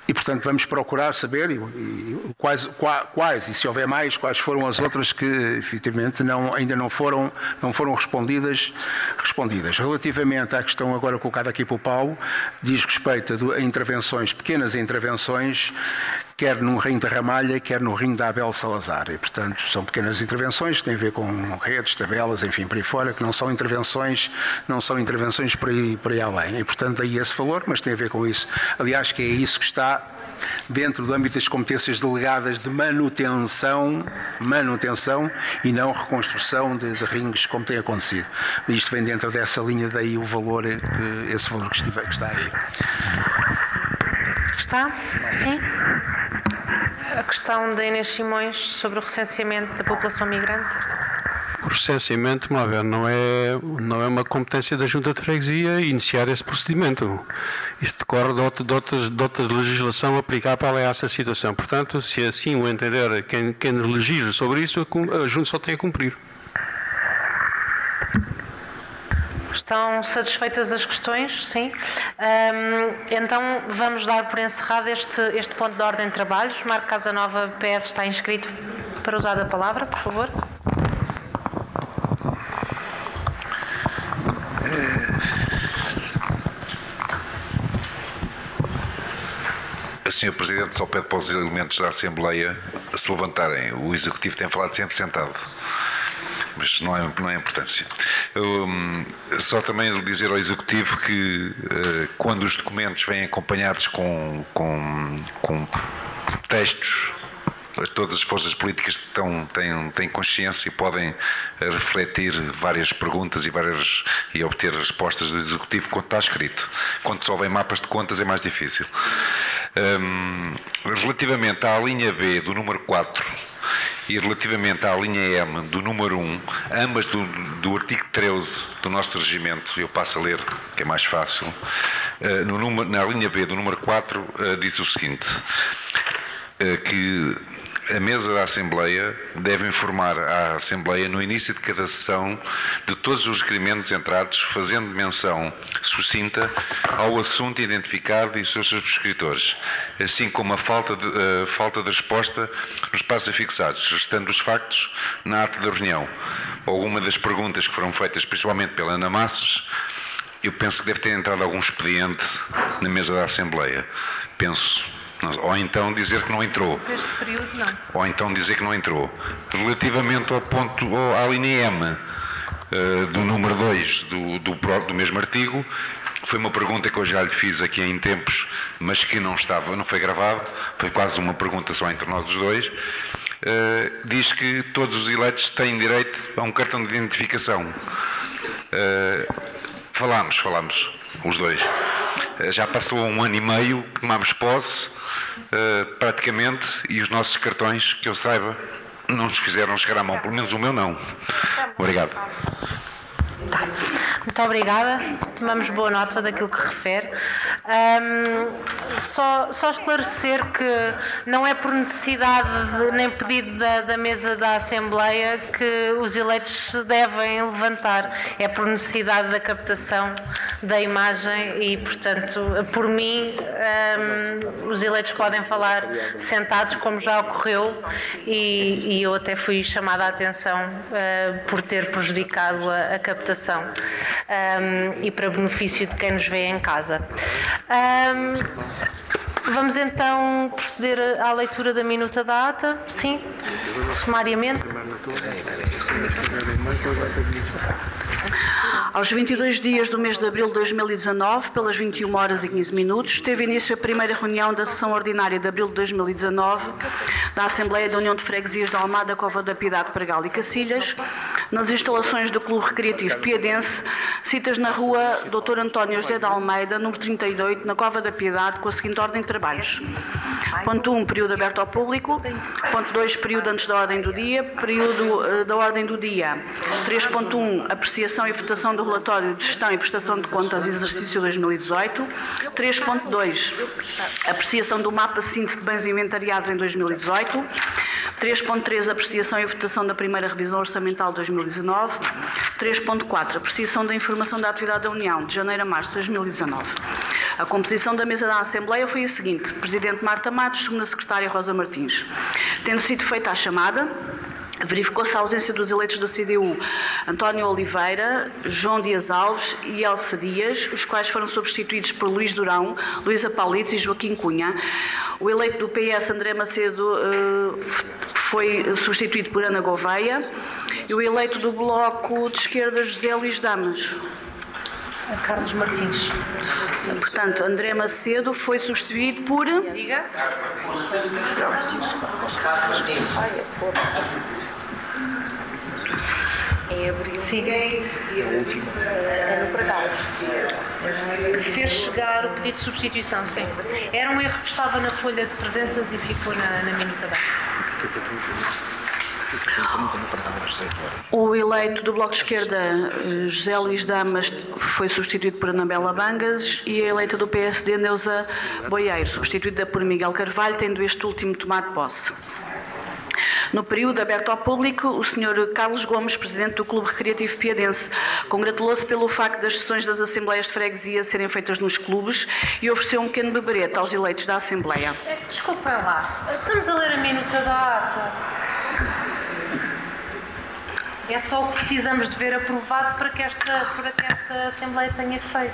E, portanto, vamos procurar saber quais, e se houver mais, quais foram as outras que, efetivamente, ainda não foram respondidas. Relativamente à questão agora colocada aqui pelo Paulo, diz respeito a intervenções, pequenas intervenções, quer no rim da Ramalha, quer no rim da Abel Salazar. E, portanto, são pequenas intervenções que têm a ver com redes, tabelas, enfim, por aí fora, que não são intervenções por aí além. E, portanto, aí esse valor, mas tem a ver com isso. Aliás, que é isso que está dentro do âmbito das competências delegadas de manutenção e não reconstrução de rings, como tem acontecido. Isto vem dentro dessa linha, daí o valor, esse valor que está aí.
Está? Sim. A questão da Inês Simões sobre o recenseamento da população migrante.
O recenseamento, não é uma competência da Junta de Freguesia iniciar esse procedimento. Isto decorre de outra legislação aplicável a essa situação. Portanto, se assim o entender quem legisla sobre isso, a Junta só tem a cumprir.
Estão satisfeitas as questões? Sim. Então vamos dar por encerrado este ponto de ordem de trabalhos. Marco Casanova, PS, está inscrito para usar a palavra, por favor.
Sr. Presidente, só pede para os elementos da Assembleia se levantarem. O Executivo tem falado sempre sentado, mas não é importância. Só também dizer ao Executivo que quando os documentos vêm acompanhados com textos, todas as forças políticas têm consciência e podem refletir várias perguntas e obter respostas do Executivo quando está escrito. Quando só vem mapas de contas é mais difícil. Relativamente à linha B do número 4 e relativamente à linha M do número 1, ambas do artigo 13 do nosso regimento, eu passo a ler, que é mais fácil. Na linha B do número 4 diz o seguinte, que a mesa da Assembleia deve informar à Assembleia no início de cada sessão de todos os requerimentos entrados, fazendo menção sucinta ao assunto identificado e seus subscritores, assim como a falta de resposta nos prazos fixados, restando os factos na ata da reunião. Alguma das perguntas que foram feitas, principalmente pela Ana Massas, eu penso que deve ter entrado algum expediente na mesa da Assembleia. Penso. Ou então dizer que não entrou.
Neste período, não.
Ou então dizer que não entrou. Relativamente à linha M do número 2 do mesmo artigo, foi uma pergunta que eu já lhe fiz aqui em tempos, mas que não foi gravado, foi quase uma pergunta só entre nós os dois. Diz que todos os eleitos têm direito a um cartão de identificação. Falámos, os dois. Já passou 1 ano e meio que tomámos posse, praticamente, e os nossos cartões, que eu saiba, não nos fizeram chegar à mão, pelo menos o meu não. Obrigado.
Muito obrigada, tomamos boa nota daquilo que refere. Só esclarecer que não é por necessidade nem pedido da mesa da Assembleia que os eleitos se devem levantar, é por necessidade da captação da imagem e, portanto, por mim, os eleitos podem falar sentados, como já ocorreu, e eu até fui chamada a atenção por ter prejudicado a captação e para benefício de quem nos vê em casa. Vamos então proceder à leitura da minuta da ata. Sim, sumariamente.
Aos 22 dias do mês de abril de 2019, pelas 21 horas e 15 minutos, teve início a primeira reunião da sessão ordinária de abril de 2019 da Assembleia da União de Freguesias de Almada, Cova da Piedade, Pregal e Cacilhas, nas instalações do Clube Recreativo Piadense, citas na rua Dr. António José de Almeida, número 38, na Cova da Piedade, com a seguinte ordem de trabalhos. Ponto 1, período aberto ao público. Ponto 2, período antes da ordem do dia. Período da ordem do dia. 3.1, apreciação e votação do relatório de gestão e prestação de contas exercício 2018. 3.2, apreciação do mapa síntese de bens inventariados em 2018. 3.3, apreciação e votação da primeira revisão orçamental de 2019. 3.4, apreciação da informação da atividade da União, de janeiro a março de 2019. A composição da mesa da Assembleia foi a seguinte: Presidente Marta Matos, segunda Secretária Rosa Martins. Tendo sido feita a chamada, verificou-se a ausência dos eleitos da CDU António Oliveira, João Dias Alves e Elsa Dias, os quais foram substituídos por Luís Durão, Luísa Paulides e Joaquim Cunha. O eleito do PS, André Macedo, foi substituído por Ana Gouveia. E o eleito do Bloco de Esquerda, José Luís Damas.
Carlos Martins.
Portanto, André Macedo foi substituído por...
Diga.
É abril.
Sim.
É no Pregal.
Fez chegar o pedido de substituição, sim. Era um erro que estava na folha de presenças e ficou na minuta da.
O eleito do Bloco de Esquerda, José Luís Damas, foi substituído por Anabela Bangas, e a eleita do PSD, Neuza Boieiro, substituída por Miguel Carvalho, tendo este último tomado posse. No período aberto ao público, o Sr. Carlos Gomes, presidente do Clube Recreativo Piadense, congratulou-se pelo facto das sessões das Assembleias de Freguesia serem feitas nos clubes e ofereceu um pequeno beberete aos eleitos da Assembleia.
Desculpem lá, estamos a ler a minuta da ata. É só o que precisamos de ver aprovado para que esta Assembleia tenha feito.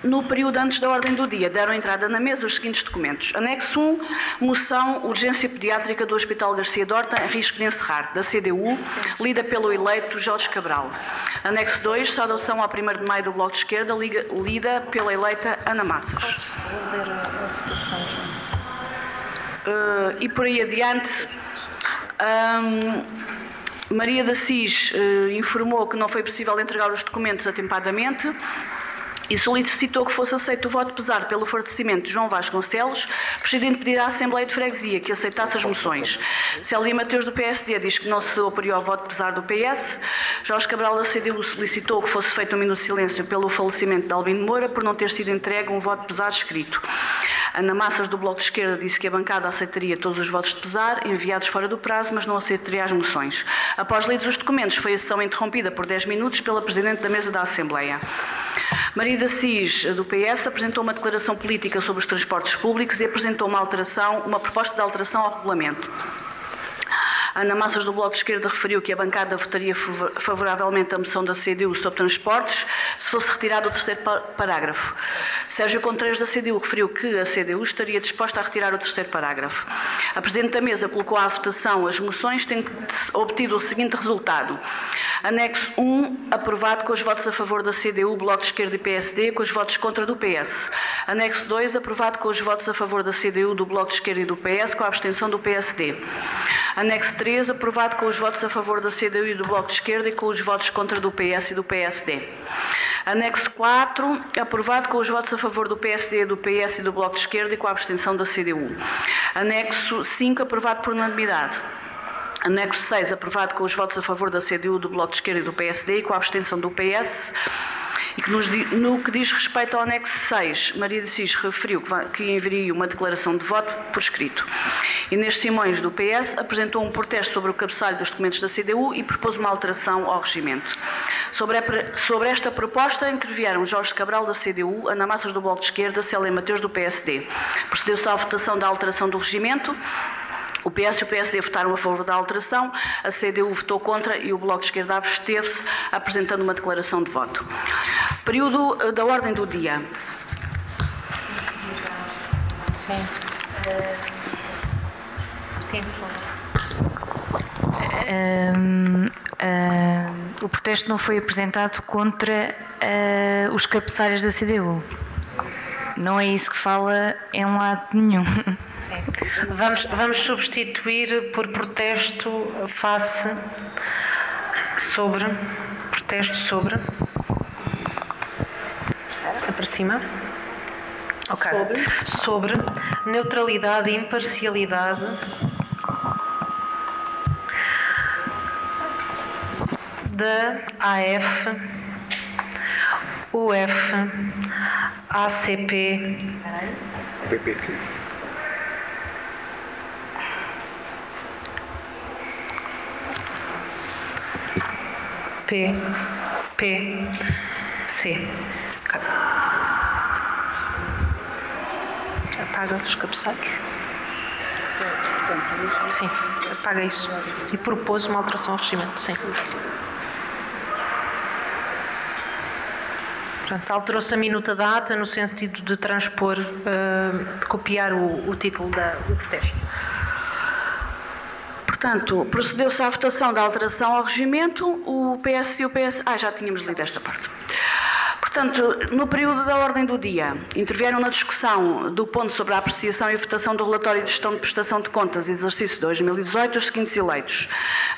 No período antes da ordem do dia, deram entrada na mesa os seguintes documentos. Anexo 1, moção urgência pediátrica do Hospital Garcia Dorta, em risco de encerrar, da CDU, lida pelo eleito Jorge Cabral. Anexo 2, saudação ao 1º de maio do Bloco de Esquerda, lida pela eleita Ana Massas.
Vou ler a votação.
E por aí adiante... Maria da Cis informou que não foi possível entregar os documentos atempadamente e solicitou que fosse aceito o voto pesar pelo falecimento de João Vasconcelos, presidente pedirá à Assembleia de Freguesia que aceitasse as moções. Célia Mateus, do PSD, diz que não se operiu ao voto pesar do PS. Jorge Cabral, da CDU, solicitou que fosse feito um minuto de silêncio pelo falecimento de Albino Moura, por não ter sido entregue um voto pesar escrito. Ana Massas, do Bloco de Esquerda, disse que a bancada aceitaria todos os votos de pesar, enviados fora do prazo, mas não aceitaria as moções. Após lidos os documentos, foi a sessão interrompida por 10 minutos pela Presidente da Mesa da Assembleia. Maria da Cis, do PS, apresentou uma declaração política sobre os transportes públicos e apresentou uma proposta de alteração ao regulamento. Ana Massas, do Bloco de Esquerda, referiu que a bancada votaria favoravelmente a moção da CDU sobre transportes se fosse retirado o terceiro parágrafo. Sérgio Contreiros, da CDU, referiu que a CDU estaria disposta a retirar o terceiro parágrafo. A Presidente da Mesa colocou à votação as moções, tendo obtido o seguinte resultado. Anexo 1, aprovado com os votos a favor da CDU, Bloco de Esquerda e PSD, com os votos contra do PS. Anexo 2, aprovado com os votos a favor da CDU, do Bloco de Esquerda e do PS, com a abstenção do PSD. Anexo 3, aprovado com os votos a favor da CDU e do Bloco de Esquerda e com os votos contra do PS e do PSD. Anexo 4, aprovado com os votos a favor do PSD, do PS e do Bloco de Esquerda e com a abstenção da CDU. Anexo 5, aprovado por unanimidade. Anexo 6, aprovado com os votos a favor da CDU, do Bloco de Esquerda e do PSD e com a abstenção do PS. E que no que diz respeito ao anexo 6, Maria de Assis referiu que enviaria uma declaração de voto por escrito. Inês Simões, do PS, apresentou um protesto sobre o cabeçalho dos documentos da CDU e propôs uma alteração ao regimento. Sobre esta proposta, intervieram Jorge Cabral, da CDU, Ana Massas, do Bloco de Esquerda, Célia Mateus, do PSD. Procedeu-se à votação da alteração do regimento. O PS e o PSD votaram a favor da alteração, a CDU votou contra e o Bloco de Esquerda absteve-se, apresentando uma declaração de voto. Período da ordem do dia.
Sim. Sim, por favor.
O protesto não foi apresentado contra os cabeçalhos da CDU. Não é isso que fala em lado nenhum.
Vamos substituir por protesto face sobre. Protesto sobre. É para cima? Ok. Sobre neutralidade e imparcialidade da AF, UF, ACP,
PPC.
C. Apaga os cabeçalhos. Sim, apaga isso. E propôs uma alteração ao regimento, sim. Portanto, alterou-se a minuta da ata no sentido de transpor, de copiar o título do protesto.
Portanto, procedeu-se à votação da alteração ao regimento, o PS e o PS... já tínhamos lido esta parte. Portanto, no período da ordem do dia, intervieram na discussão do ponto sobre a apreciação e votação do relatório de gestão de prestação de contas exercício 2018 os seguintes eleitos: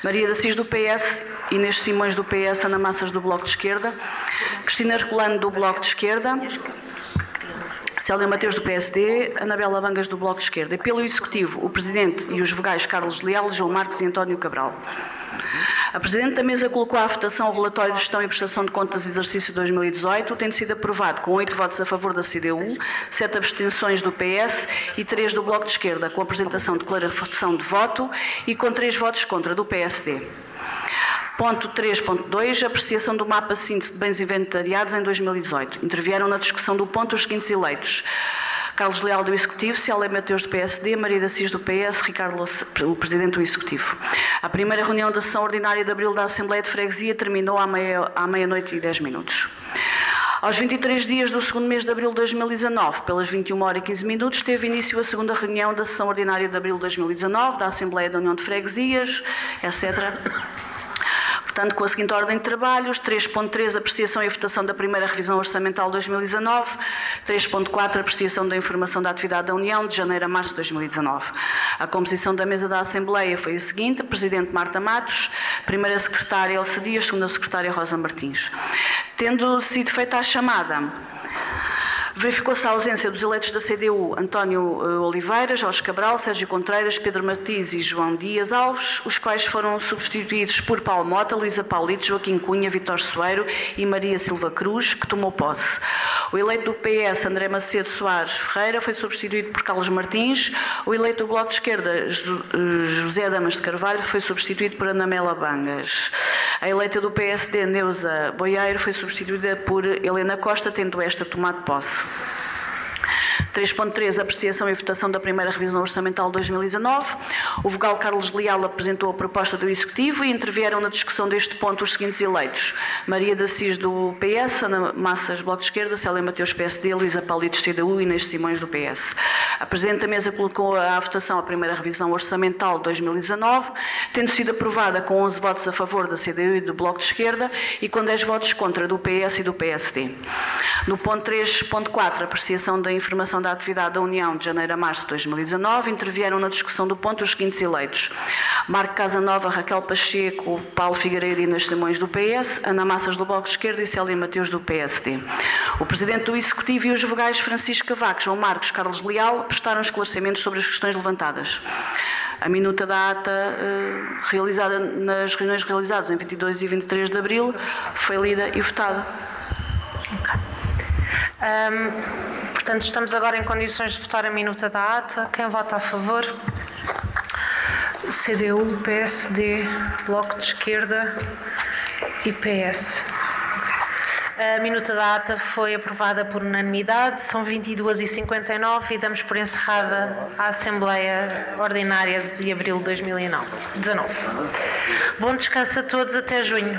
Maria de Assis, do PS, Inês Simões, do PS, Ana Massas, do Bloco de Esquerda, Cristina Herculano, do Bloco de Esquerda, Célia Mateus, do PSD, Anabela Bangas, do Bloco de Esquerda. E pelo Executivo, o Presidente e os vogais Carlos Leal, João Marques e António Cabral. A Presidente da Mesa colocou à votação o relatório de gestão e prestação de contas exercício 2018, tendo sido aprovado com 8 votos a favor da CDU, 7 abstenções do PS e 3 do Bloco de Esquerda, com apresentação de declaração de voto e com 3 votos contra do PSD. Ponto 3.2, apreciação do mapa síntese de bens inventariados em 2018. Intervieram na discussão do ponto os seguintes eleitos: Carlos Leal, do Executivo, Célia Mateus, do PSD, Maria de Assis, do PS, Ricardo Louçã, o Presidente do Executivo. A primeira reunião da sessão ordinária de abril da Assembleia de Freguesia terminou à meia-noite e 10 minutos. Aos 23 dias do segundo mês de abril de 2019, pelas 21h15, teve início a segunda reunião da sessão ordinária de abril de 2019 da Assembleia da União de Freguesias, etc. Portanto, com a seguinte ordem de trabalhos: 3.3, apreciação e votação da primeira revisão orçamental de 2019, 3.4, apreciação da informação da atividade da União de janeiro a março de 2019. A composição da mesa da Assembleia foi a seguinte: Presidente Marta Matos, primeira secretária Elsa Dias, segunda secretária Rosa Martins. Tendo sido feita a chamada, verificou-se a ausência dos eleitos da CDU António Oliveira, Jorge Cabral, Sérgio Contreiras, Pedro Martins e João Dias Alves, os quais foram substituídos por Paulo Mota, Luísa Paulito, Joaquim Cunha, Vítor Soeiro e Maria Silva Cruz, que tomou posse. O eleito do PS, André Macedo Soares Ferreira, foi substituído por Carlos Martins. O eleito do Bloco de Esquerda, José Damas de Carvalho, foi substituído por Anamela Bangas. A eleita do PSD, Neuza Boieiro, foi substituída por Helena Costa, tendo esta tomado posse. 3.3, apreciação e votação da primeira revisão orçamental de 2019. O vogal Carlos Leal apresentou a proposta do Executivo e intervieram na discussão deste ponto os seguintes eleitos: Maria de Assis, do PS, Ana Massas, Bloco de Esquerda, Célia Mateus, PSD, Luísa Paulito, CDU e Inês Simões, do PS. A Presidente da Mesa colocou à votação a primeira revisão orçamental de 2019, tendo sido aprovada com 11 votos a favor da CDU e do Bloco de Esquerda e com 10 votos contra do PS e do PSD. No ponto 3.4, apreciação da informação da atividade da União de janeiro a março de 2019, intervieram na discussão do ponto os seguintes eleitos: Marco Casanova, Raquel Pacheco, Paulo Figueiredo e Inês Simões, do PS, Ana Massas, do Bloco de Esquerda e Célia Mateus, do PSD. O Presidente do Executivo e os vogais Francisco Cavaco, João Marcos, Carlos Leal prestaram esclarecimentos sobre as questões levantadas. A minuta da ata realizada nas reuniões realizadas em 22 e 23 de abril foi lida e votada.
Okay. Portanto, estamos agora em condições de votar a minuta da ata. Quem vota a favor? CDU, PSD, Bloco de Esquerda e PS. A minuta da ata foi aprovada por unanimidade, são 22h59 e damos por encerrada a Assembleia Ordinária de abril de 2019. Bom descanso a todos, até junho.